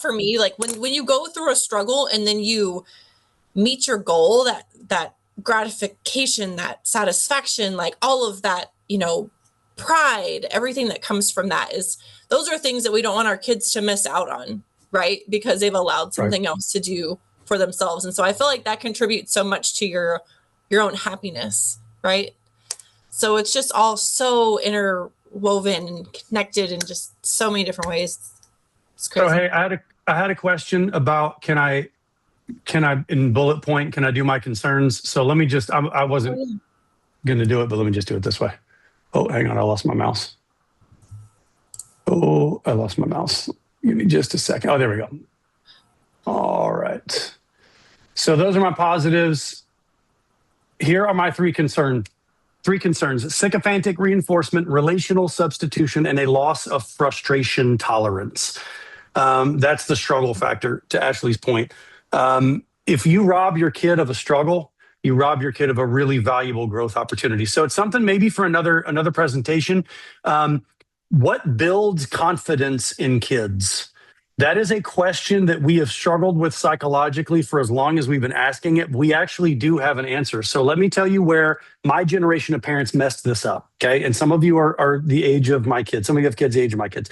for me, like when you go through a struggle and then you meet your goal, that gratification, that satisfaction, like all of that, pride, everything that comes from that those are things that we don't want our kids to miss out on, right? Because they've allowed something else to do for themselves. And so I feel like that contributes so much to your own happiness, right? So it's just all so interwoven and connected in just so many different ways. It's crazy. So, hey, I had a question about, can I in bullet point, can I do my concerns? So let me just, I wasn't going to do it, but let me just do it this way. Oh, hang on. I lost my mouse. Give me just a second. Oh, there we go. All right. So those are my positives. Here are my three concerns. Sycophantic reinforcement, relational substitution, and a loss of frustration tolerance. That's the struggle factor, to Ashley's point. If you rob your kid of a struggle, you rob your kid of a really valuable growth opportunity. So it's something maybe for another presentation. What builds confidence in kids? That is a question that we have struggled with psychologically for as long as we've been asking it. We actually do have an answer. So let me tell you where my generation of parents messed this up, okay? And some of you are the age of my kids. Some of you have kids the age of my kids.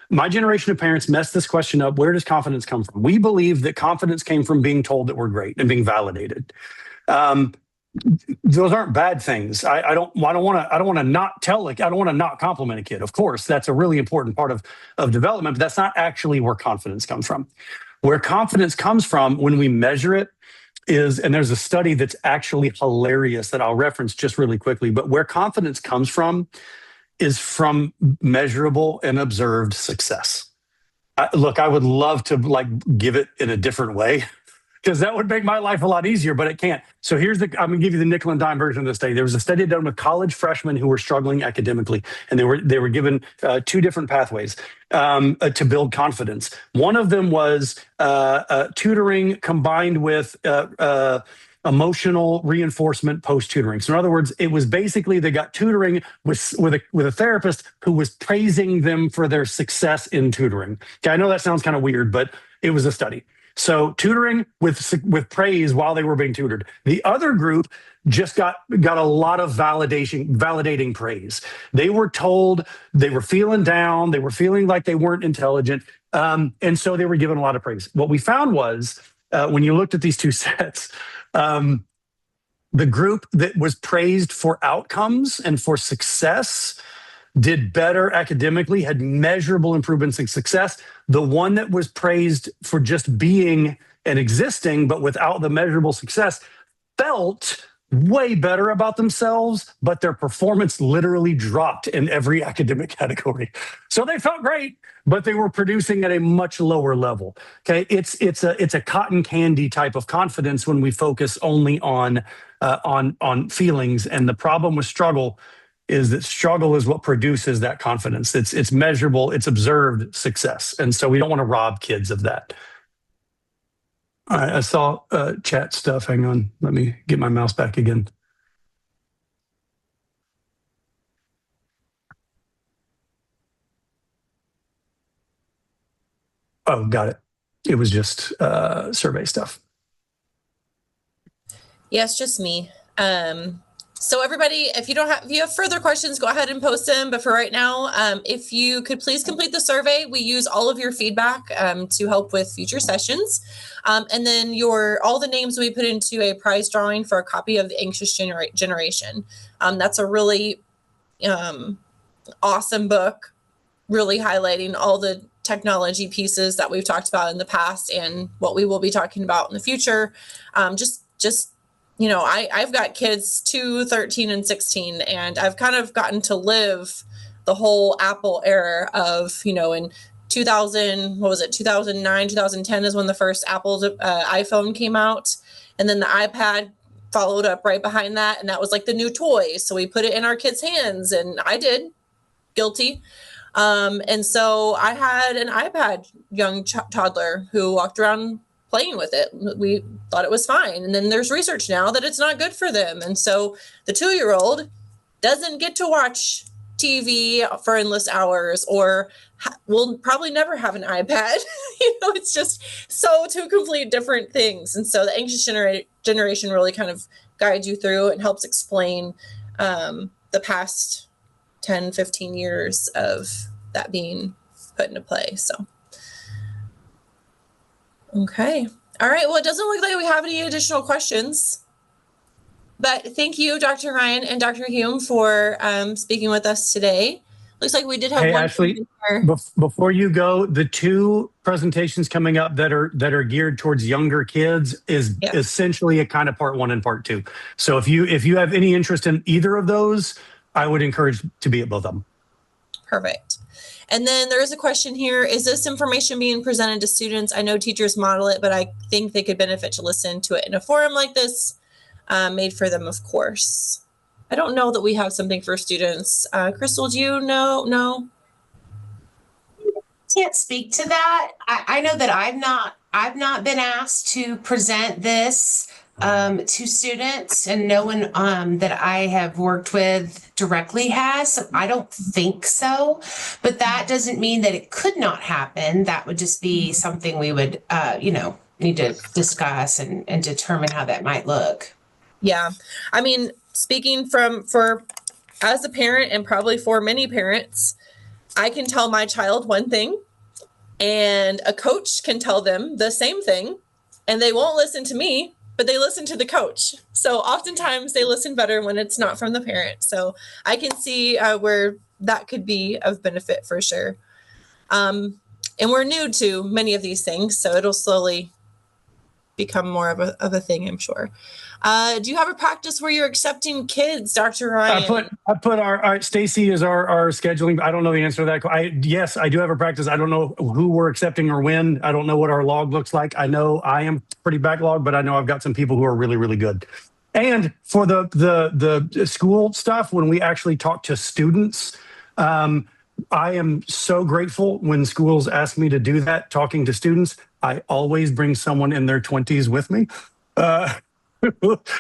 My generation of parents messed this question up. Where does confidence come from? We believe that confidence came from being told that we're great and being validated. those aren't bad things. I don't want to not compliment a kid. Of course, that's a really important part of development, but that's not actually where confidence comes from. Where confidence comes from when we measure it is, and there's a study that's actually hilarious that I'll reference just really quickly, but where confidence comes from is from measurable and observed success. Look, I would love to give it in a different way, because that would make my life a lot easier, but it can't. So I'm going to give you the nickel and dime version of the study. There was a study done with college freshmen who were struggling academically, and they were given two different pathways to build confidence. One of them was tutoring combined with emotional reinforcement post-tutoring. So in other words, it was basically they got tutoring with a therapist who was praising them for their success in tutoring. Okay, I know that sounds kind of weird, but it was a study. So tutoring with praise while they were being tutored. The other group just got a lot of validating praise. They were told they were feeling down, they were feeling like they weren't intelligent, and so they were given a lot of praise. What we found was when you looked at these two sets, the group that was praised for outcomes and for success did better academically, had measurable improvements in success. The one that was praised for just being and existing, but without the measurable success, felt way better about themselves, but their performance literally dropped in every academic category. So they felt great, but they were producing at a much lower level. Okay, it's a cotton candy type of confidence when we focus only on feelings. And the problem with struggle is that struggle is what produces that confidence. It's measurable, it's observed success. And so we don't want to rob kids of that. All right, I saw chat stuff. Hang on, let me get my mouse back again. Oh, got it. It was just survey stuff. Yes, just me. So everybody, if you have further questions, go ahead and post them. But for right now, if you could please complete the survey. We use all of your feedback to help with future sessions. And then all the names we put into a prize drawing for a copy of The Anxious Generation. That's a really awesome book, really highlighting all the technology pieces that we've talked about in the past and what we will be talking about in the future. I've got kids 2, 13, and 16, and I've kind of gotten to live the whole Apple era of, in 2009, 2010 is when the first Apple's iPhone came out. And then the iPad followed up right behind that. And that was like the new toy. So we put it in our kids' hands, and I did. Guilty. And so I had an iPad young toddler who walked around playing with it. We thought it was fine. And then there's research now that it's not good for them. And so the 2-year-old doesn't get to watch TV for endless hours, or will probably never have an iPad. It's just two complete different things. And so the anxious generation really kind of guides you through and helps explain the past 10, 15 years of that being put into play. So. Okay. All right. Well, it doesn't look like we have any additional questions, but thank you, Dr. Ryan and Dr. Hume, for speaking with us today. Looks like we did have one. Ashley, before you go, the 2 presentations coming up that are geared towards younger kids is essentially a kind of part 1 and part 2. So if you have any interest in either of those, I would encourage to be at both of them. Perfect. And then there is a question here. Is this information being presented to students? I know teachers model it, but I think they could benefit to listen to it in a forum like this, made for them, of course. I don't know that we have something for students. Crystal, do you know? No? Can't speak to that. I know that I've not been asked to present this to students, and no one that I have worked with directly has. So I don't think so, but that doesn't mean that it could not happen. That would just be something we would, need to discuss and determine how that might look. Yeah. I mean, speaking as a parent, and probably for many parents, I can tell my child one thing and a coach can tell them the same thing, and they won't listen to me. but they listen to the coach. So oftentimes they listen better when it's not from the parent. So I can see where that could be of benefit for sure. And we're new to many of these things, so it'll slowly become more of a thing, I'm sure. Do you have a practice where you're accepting kids, Dr. Ryan? I put our Stacy is our scheduling. I don't know the answer to that. Yes, I do have a practice. I don't know who we're accepting or when. I don't know what our log looks like. I know I am pretty backlogged, but I know I've got some people who are really, really good. And for the school stuff, when we actually talk to students, I am so grateful when schools ask me to do that, talking to students. I always bring someone in their 20s with me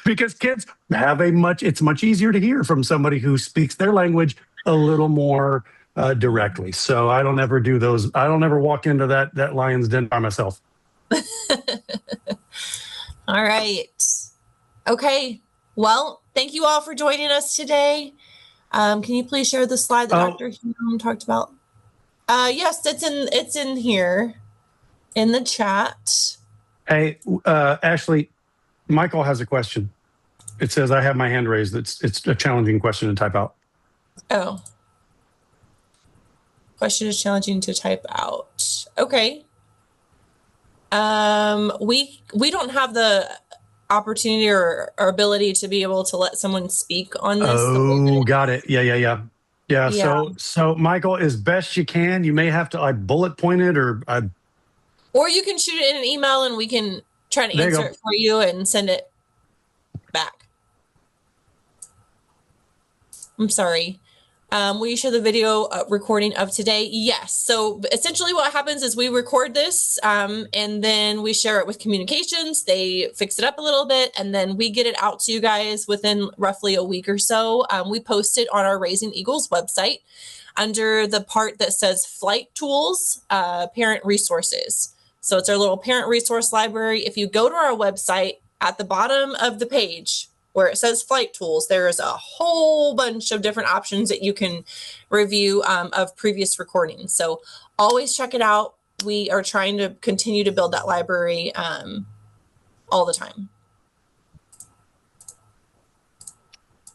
because kids have it's much easier to hear from somebody who speaks their language a little more directly. So I don't ever do those. I don't ever walk into that lion's den by myself. All right. Okay. Well, thank you all for joining us today. Can you please share the slide that Dr. Hume talked about? Yes, it's in here in the chat. Hey, Ashley, Michael has a question. It says, I have my hand raised. It's a challenging question to type out. Oh. Question is challenging to type out. Okay. We don't have the opportunity or ability to be able to let someone speak on this. Oh, got it. Yeah. So Michael, as best you can, you may have to bullet point it or you can shoot it in an email and we can try to answer it for you and send it back. I'm sorry. Will you show the video recording of today? Yes. So essentially what happens is we record this and then we share it with communications. They fix it up a little bit and then we get it out to you guys within roughly a week or so. We post it on our Raising Eagles website under the part that says Flight Tools, Parent Resources. So it's our little parent resource library. If you go to our website at the bottom of the page, where it says Flight Tools, there is a whole bunch of different options that you can review of previous recordings. So always check it out. We are trying to continue to build that library all the time.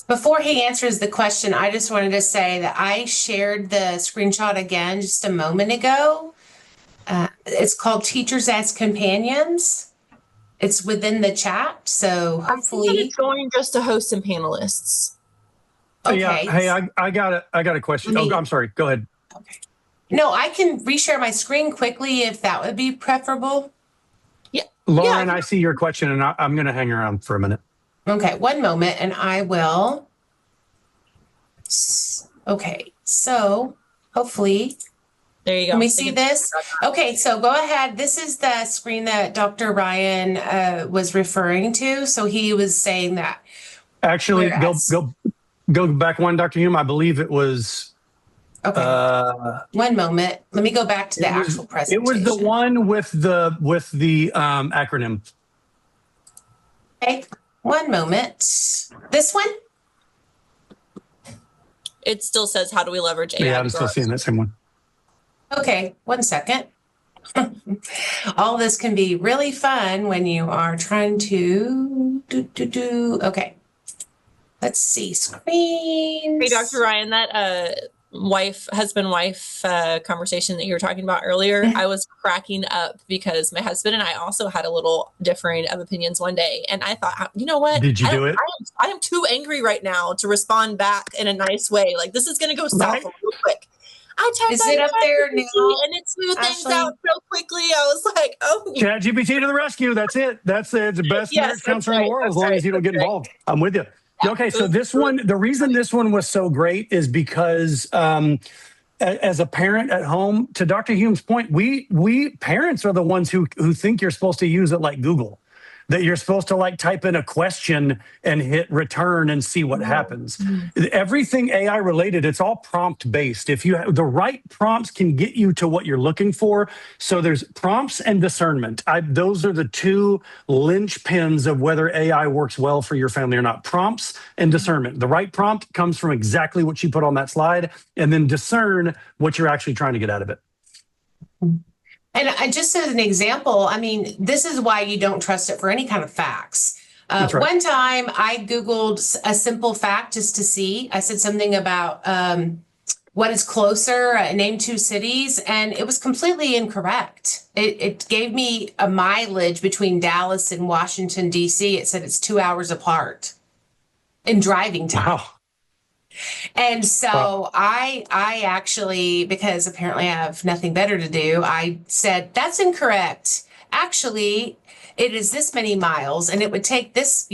Before he answers the question, I just wanted to say that I shared the screenshot again just a moment ago. It's called Teachers as Companions. It's within the chat, so hopefully it's going just to host and panelists. Okay. Yeah. Hey, I got a question. I'm sorry. Go ahead. Okay. No, I can reshare my screen quickly if that would be preferable. Yeah. Lauren, I see your question, and I'm going to hang around for a minute. Okay, one moment, and I will. Okay, so hopefully. There you go. Can we see this? Okay, so go ahead. This is the screen that Dr. Ryan was referring to. So he was saying that. Actually, go back one, Dr. Hume. I believe it was. Okay. One moment. Let me go back to the actual presentation. It was the one with the acronym. Okay. One moment. This one? It still says, how do we leverage AI? Yeah, I'm still seeing that same one. Okay, one second. All this can be really fun when you are trying to do. Okay. Let's see. Screens. Hey, Dr. Ryan, that husband-wife conversation that you were talking about earlier, I was cracking up because my husband and I also had a little differing of opinions one day. And I thought, you know what? Did you do it? I am too angry right now to respond back in a nice way. Like, this is going to go south real quick. Is it up there now? And it smoothed things out so quickly. I was like, oh. ChatGPT to the rescue. That's it. It's the best marriage counselor in the world as long as you don't get involved. I'm with you. Yeah. Okay, so this one, the reason this one was so great is because as a parent at home, to Dr. Hume's point, we parents are the ones who think you're supposed to use it like Google. That you're supposed to like type in a question and hit return and see what happens. Everything AI related, it's all prompt based. If you have the right prompts can get you to what you're looking for. So there's prompts and discernment. Those are the two linchpins of whether AI works well for your family or not. Prompts and discernment. The right prompt comes from exactly what you put on that slide, and then discern what you're actually trying to get out of it. And just as an example, I mean, this is why you don't trust it for any kind of facts. That's right. One time I Googled a simple fact just to see. I said something about what is closer, name two cities, and it was completely incorrect. It gave me a mileage between Dallas and Washington, D.C. It said it's 2 hours apart in driving time. Wow. And so I actually, because apparently I have nothing better to do, I said, that's incorrect. Actually, it is this many miles and it would take this,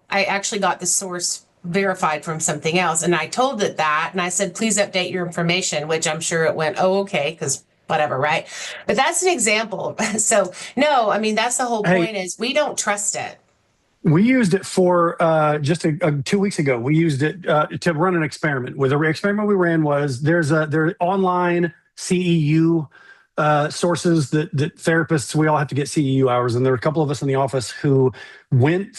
I actually got the source verified from something else. And I told it that, and I said, please update your information, which I'm sure it went, oh, okay, because whatever, right? But that's an example. So no, I mean, that's the whole point is we don't trust it. We used it for just 2 weeks ago. We used it to run an experiment. With the experiment we ran was there are online CEU sources that therapists, we all have to get CEU hours, and there were a couple of us in the office who we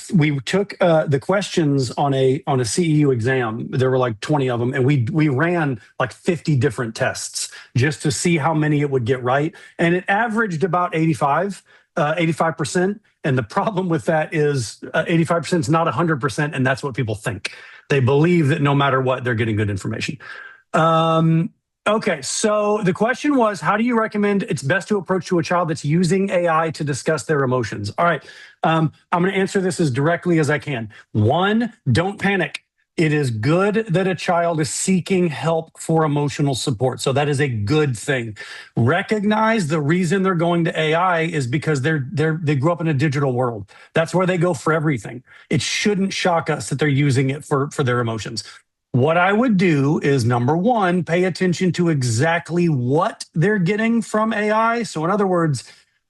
took the questions on a CEU exam. There were like 20 of them, and we ran like 50 different tests just to see how many it would get right, and it averaged about 85%. And the problem with that is 85% is not 100%, and that's what people think. They believe that no matter what, they're getting good information. Okay, so the question was, how do you recommend it's best to approach to a child that's using AI to discuss their emotions? All right, I'm going to answer this as directly as I can. One, don't panic. It is good that a child is seeking help for emotional support. So that is a good thing. Recognize the reason they're going to AI is because they grew up in a digital world. That's where they go for everything. It shouldn't shock us that they're using it for their emotions. What I would do is, number one, pay attention to exactly what they're getting from AI. So in other words,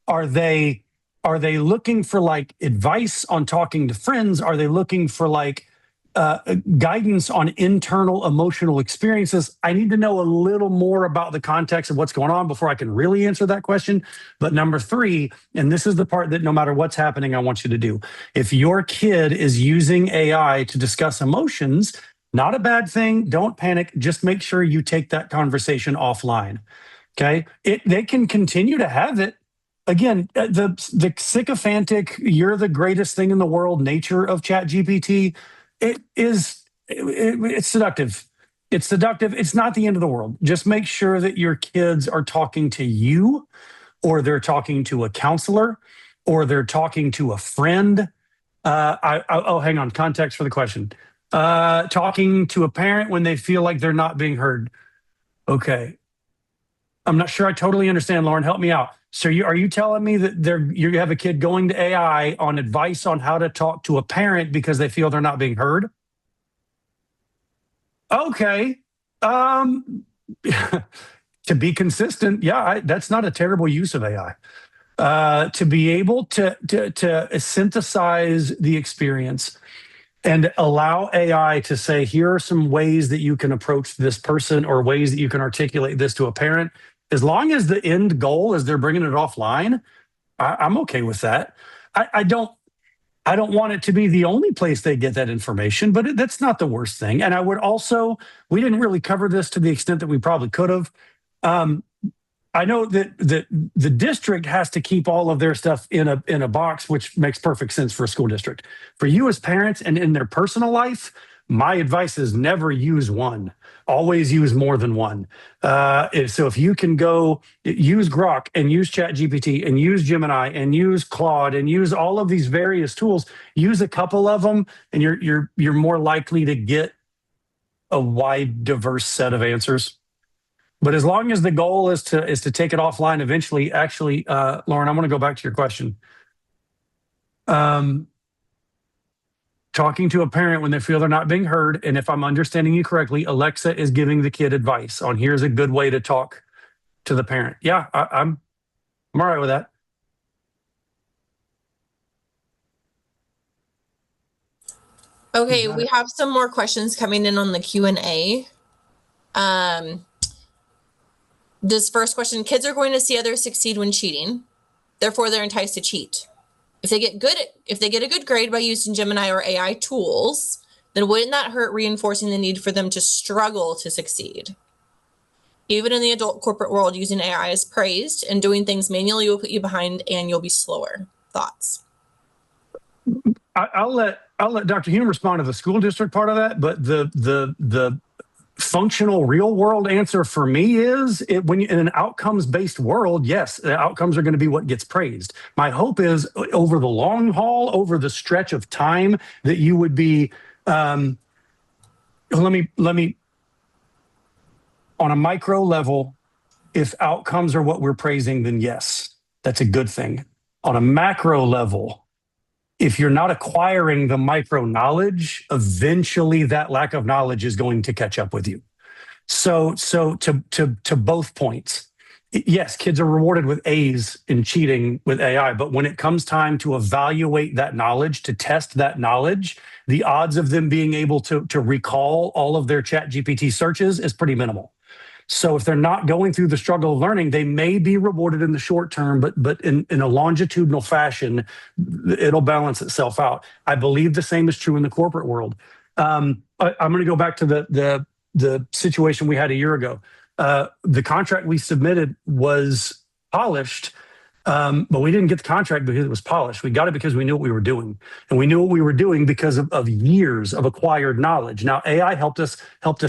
are they looking for like advice on talking to friends? Are they looking for like guidance on internal emotional experiences? I need to know a little more about the context of what's going on before I can really answer that question. But number three, and this is the part that no matter what's happening, I want you to do. If your kid is using AI to discuss emotions, not a bad thing. Don't panic. Just make sure you take that conversation offline. Okay. They can continue to have it. Again, the sycophantic, you're the greatest thing in the world nature of ChatGPT, it's seductive. It's seductive. It's not the end of the world. Just make sure that your kids are talking to you, or they're talking to a counselor, or they're talking to a friend. Hang on. Context for the question. Talking to a parent when they feel like they're not being heard. Okay. I'm not sure I totally understand, Lauren. Help me out. So are you telling me that you have a kid going to AI on advice on how to talk to a parent because they feel they're not being heard? Okay. To be consistent, yeah, that's not a terrible use of AI. To be able to synthesize the experience and allow AI to say, here are some ways that you can approach this person or ways that you can articulate this to a parent. As long as the end goal is they're bringing it offline, I'm okay with that. I don't want it to be the only place they get that information, but that's not the worst thing. And I would also, we didn't really cover this to the extent that we probably could have. I know that the district has to keep all of their stuff in a box, which makes perfect sense for a school district. For you as parents and in their personal life, my advice is never use one. Always use more than one. So if you can go use Grok and use ChatGPT and use Gemini and use Claude and use all of these various tools, use a couple of them, and you're more likely to get a wide, diverse set of answers. But as long as the goal is to take it offline eventually, actually, Lauren, I want to go back to your question. Talking to a parent when they feel they're not being heard, and if I'm understanding you correctly, Alexa is giving the kid advice on here's a good way to talk to the parent. Yeah, I'm all right with that. Okay, we have some more questions coming in on the Q&A. This first question, kids are going to see others succeed when cheating. Therefore, they're enticed to cheat. If they get a good grade by using Gemini or AI tools, then wouldn't that hurt reinforcing the need for them to struggle to succeed? Even in the adult corporate world, using AI is praised, and doing things manually will put you behind and you'll be slower. Thoughts? I'll let Dr. Hume respond to the school district part of that, but the functional real world answer for me is when in an outcomes based world, yes, the outcomes are going to be what gets praised. My hope is over the long haul, over the stretch of time, that you would be. Let me on a micro level, if outcomes are what we're praising, then yes, that's a good thing. On a macro level, if you're not acquiring the micro knowledge, eventually that lack of knowledge is going to catch up with you. So to both points, yes, kids are rewarded with A's in cheating with AI, but when it comes time to evaluate that knowledge, to test that knowledge, the odds of them being able to recall all of their ChatGPT searches is pretty minimal. So if they're not going through the struggle of learning, they may be rewarded in the short term, but in a longitudinal fashion, it'll balance itself out. I believe the same is true in the corporate world. I'm going to go back to the situation we had a year ago. The contract we submitted was polished, but we didn't get the contract because it was polished. We got it because we knew what we were doing. And we knew what we were doing because of years of acquired knowledge. Now, AI helped us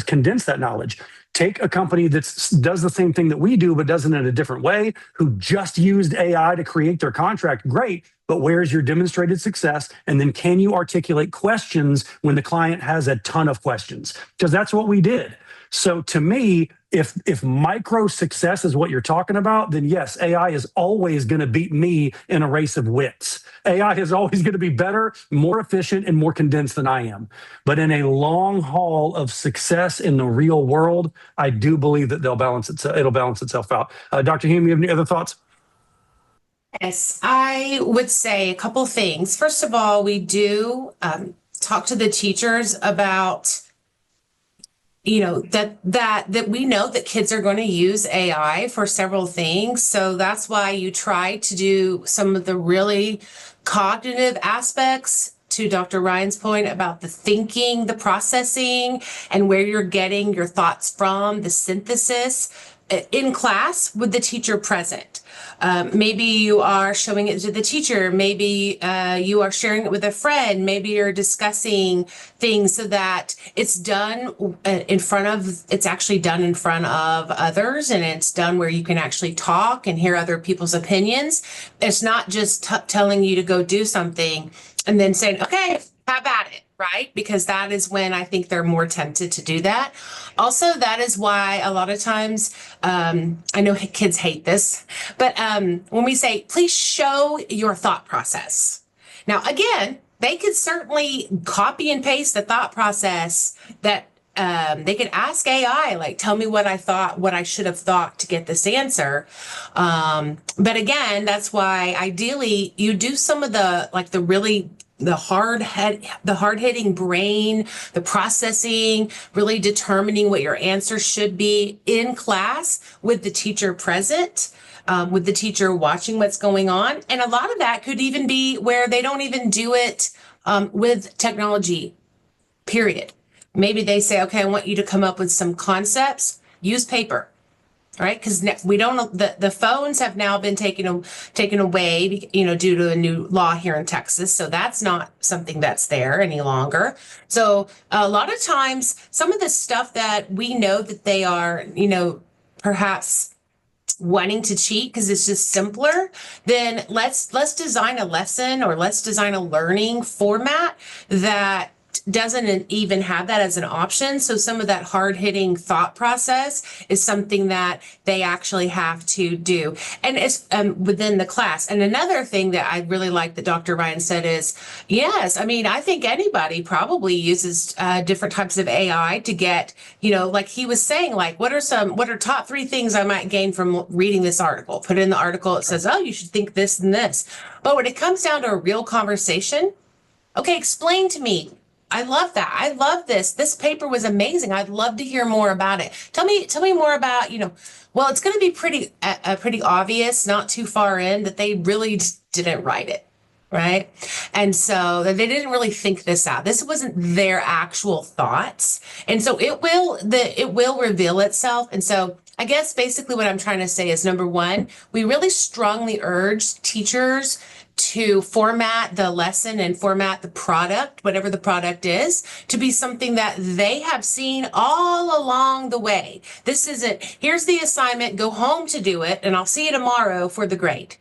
condense that knowledge. Take a company that does the same thing that we do, but does it in a different way, who just used AI to create their contract. Great. But where's your demonstrated success? And then can you articulate questions when the client has a ton of questions? Because that's what we did. So to me, if micro success is what you're talking about, then yes, AI is always going to beat me in a race of wits. AI is always going to be better, more efficient, and more condensed than I am. But in a long haul of success in the real world, I do believe that it'll balance itself out. Dr. Hume, you have any other thoughts? Yes, I would say a couple things. First of all, we do talk to the teachers about that we know that kids are going to use AI for several things. So that's why you try to do some of the really cognitive aspects, to Dr. Ryan's point about the thinking, the processing, and where you're getting your thoughts from, the synthesis in class with the teacher present. Maybe you are showing it to the teacher. Maybe you are sharing it with a friend. Maybe you're discussing things so that it's done it's actually done in front of others, and it's done where you can actually talk and hear other people's opinions. It's not just telling you to go do something and then saying, okay, have at it. Right? Because that is when I think they're more tempted to do that. Also, that is why a lot of times, I know kids hate this, but when we say, please show your thought process. Now, again, they could certainly copy and paste the thought process that they could ask AI, like, tell me what I should have thought to get this answer. But again, that's why ideally you do some of the hard-hitting brain, the processing, really determining what your answer should be in class with the teacher present, with the teacher watching what's going on. And a lot of that could even be where they don't even do it with technology, period. Maybe they say, okay, I want you to come up with some concepts, use paper. Right, because we don't. The phones have now been taken away, due to a new law here in Texas. So that's not something that's there any longer. So a lot of times, some of the stuff that we know that they are, perhaps wanting to cheat because it's just simpler, then let's design a lesson, or let's design a learning format that doesn't even have that as an option. So some of that hard-hitting thought process is something that they actually have to do, and it's within the class. And another thing that I really like that Dr. Ryan said is, yes, I mean, I think anybody probably uses different types of AI to get, like he was saying, like, what are top 3 things I might gain from reading this article? Put it in the article. It says, oh, you should think this and this. But when it comes down to a real conversation, okay, explain to me. I love that. I love this. This paper was amazing. I'd love to hear more about it. Tell me more about, well, it's going to be pretty obvious, not too far in, that they really didn't write it, right? And so they didn't really think this out. This wasn't their actual thoughts. And so it will reveal itself. And so I guess basically what I'm trying to say is, number one, we really strongly urge teachers to format the lesson and format the product, whatever the product is, to be something that they have seen all along the way. This isn't, here's the assignment, go home to do it, and I'll see you tomorrow for the grade.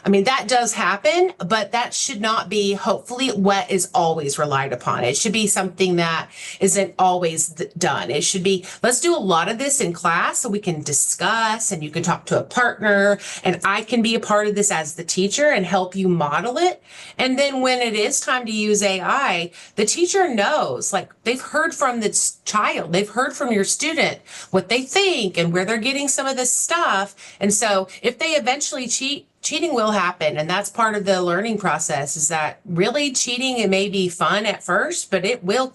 I mean, that does happen, but that should not be, hopefully, what is always relied upon. It should be something that isn't always done. It should be, let's do a lot of this in class so we can discuss and you can talk to a partner and I can be a part of this as the teacher and help you model it. And then when it is time to use AI, the teacher knows, like, they've heard from the child, they've heard from your student what they think and where they're getting some of this stuff. And so if they eventually cheating will happen, and that's part of the learning process, is that really cheating, it may be fun at first, but it will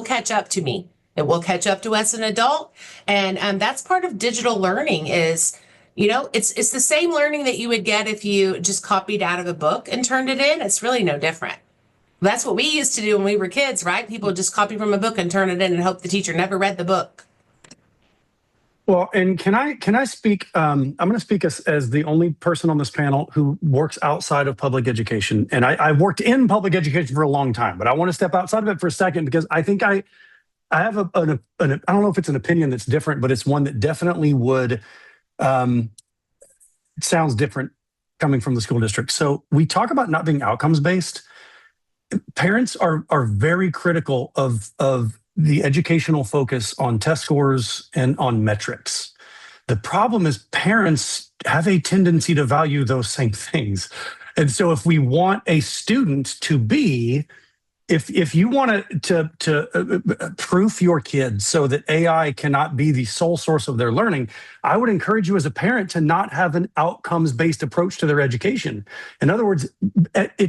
catch up to me. It will catch up to us as an adult. And that's part of digital learning is, it's the same learning that you would get if you just copied out of a book and turned it in. It's really no different. That's what we used to do when we were kids, right? People just copy from a book and turn it in and hope the teacher never read the book. Well, and can I speak? I'm going to speak as the only person on this panel who works outside of public education, and I worked in public education for a long time, but I want to step outside of it for a second because I think I have I don't know if it's an opinion that's different, but it's one that definitely would sounds different coming from the school district. So we talk about not being outcomes based. Parents are very critical of the educational focus on test scores and on metrics. The problem is parents have a tendency to value those same things. And so if we want a student to be, if you want to proof your kids so that AI cannot be the sole source of their learning, I would encourage you as a parent to not have an outcomes-based approach to their education. In other words,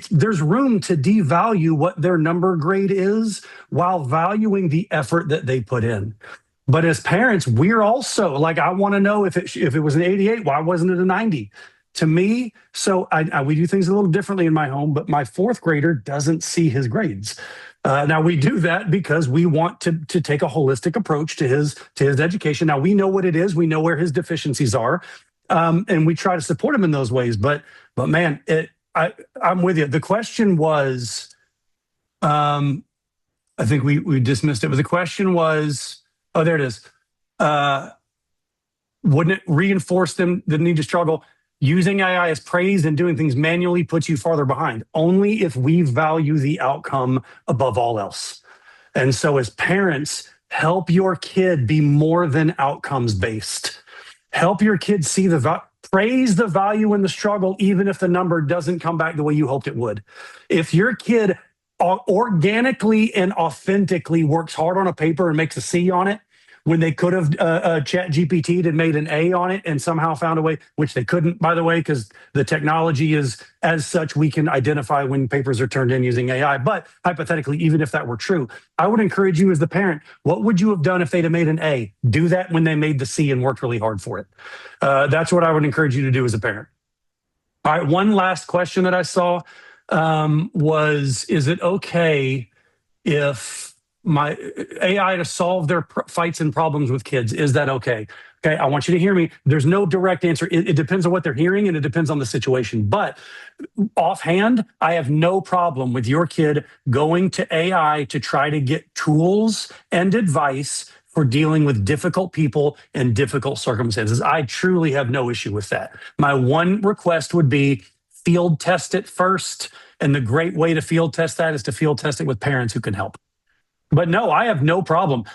there's room to devalue what their number grade is while valuing the effort that they put in. But as parents, we're also like, I want to know if it was an 88, why wasn't it a 90? To me, so we do things a little differently in my home, but my fourth grader doesn't see his grades. Now we do that because we want to take a holistic approach to his education. Now we know what it is, we know where his deficiencies are, and we try to support him in those ways. But man, I'm with you. The question was, I think we dismissed it, but the question was, oh, there it is. Wouldn't it reinforce the need to struggle? Using AI as praise and doing things manually puts you farther behind, only if we value the outcome above all else. And so as parents, help your kid be more than outcomes based. Help your kid see praise the value in the struggle, even if the number doesn't come back the way you hoped it would. If your kid organically and authentically works hard on a paper and makes a C on it, when they could have ChatGPT'd and made an A on it and somehow found a way, which they couldn't, by the way, because the technology is as such, we can identify when papers are turned in using AI. But hypothetically, even if that were true, I would encourage you as the parent, what would you have done if they'd have made an A? Do that when they made the C and worked really hard for it. That's what I would encourage you to do as a parent. All right, one last question that I saw was, is it okay if my AI to solve their fights and problems with kids? Is that okay? Okay, I want you to hear me. There's no direct answer. It depends on what they're hearing and it depends on the situation. But offhand, I have no problem with your kid going to AI to try to get tools and advice for dealing with difficult people and difficult circumstances. I truly have no issue with that. My one request would be field test it first. And the great way to field test that is to field test it with parents who can help. But no, I have no problem.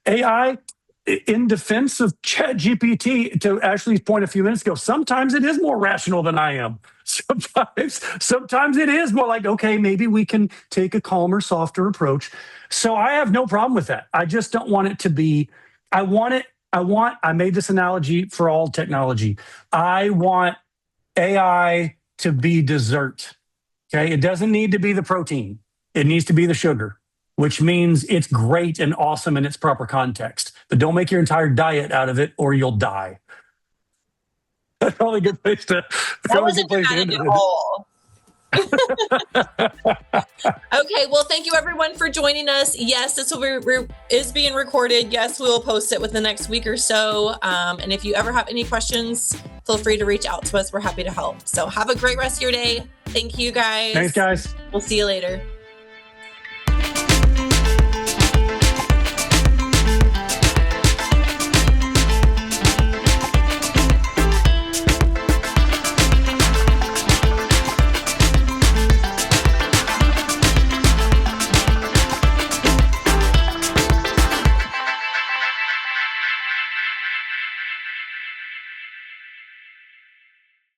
AI, in defense of ChatGPT, to Ashley's point a few minutes ago, sometimes it is more rational than I am. Sometimes it is more like, okay, maybe we can take a calmer, softer approach. So I have no problem with that. I just don't want it to be, I made this analogy for all technology. I want AI to be dessert. Okay, it doesn't need to be the protein. It needs to be the sugar, which means it's great and awesome in its proper context. But don't make your entire diet out of it or you'll die. That's probably a good place to that wasn't dramatic at all. Okay, well, thank you everyone for joining us. Yes, this is being recorded. Yes, we will post it within the next week or so. And if you ever have any questions, feel free to reach out to us. We're happy to help. So have a great rest of your day. Thank you, guys. Thanks, guys. We'll see you later.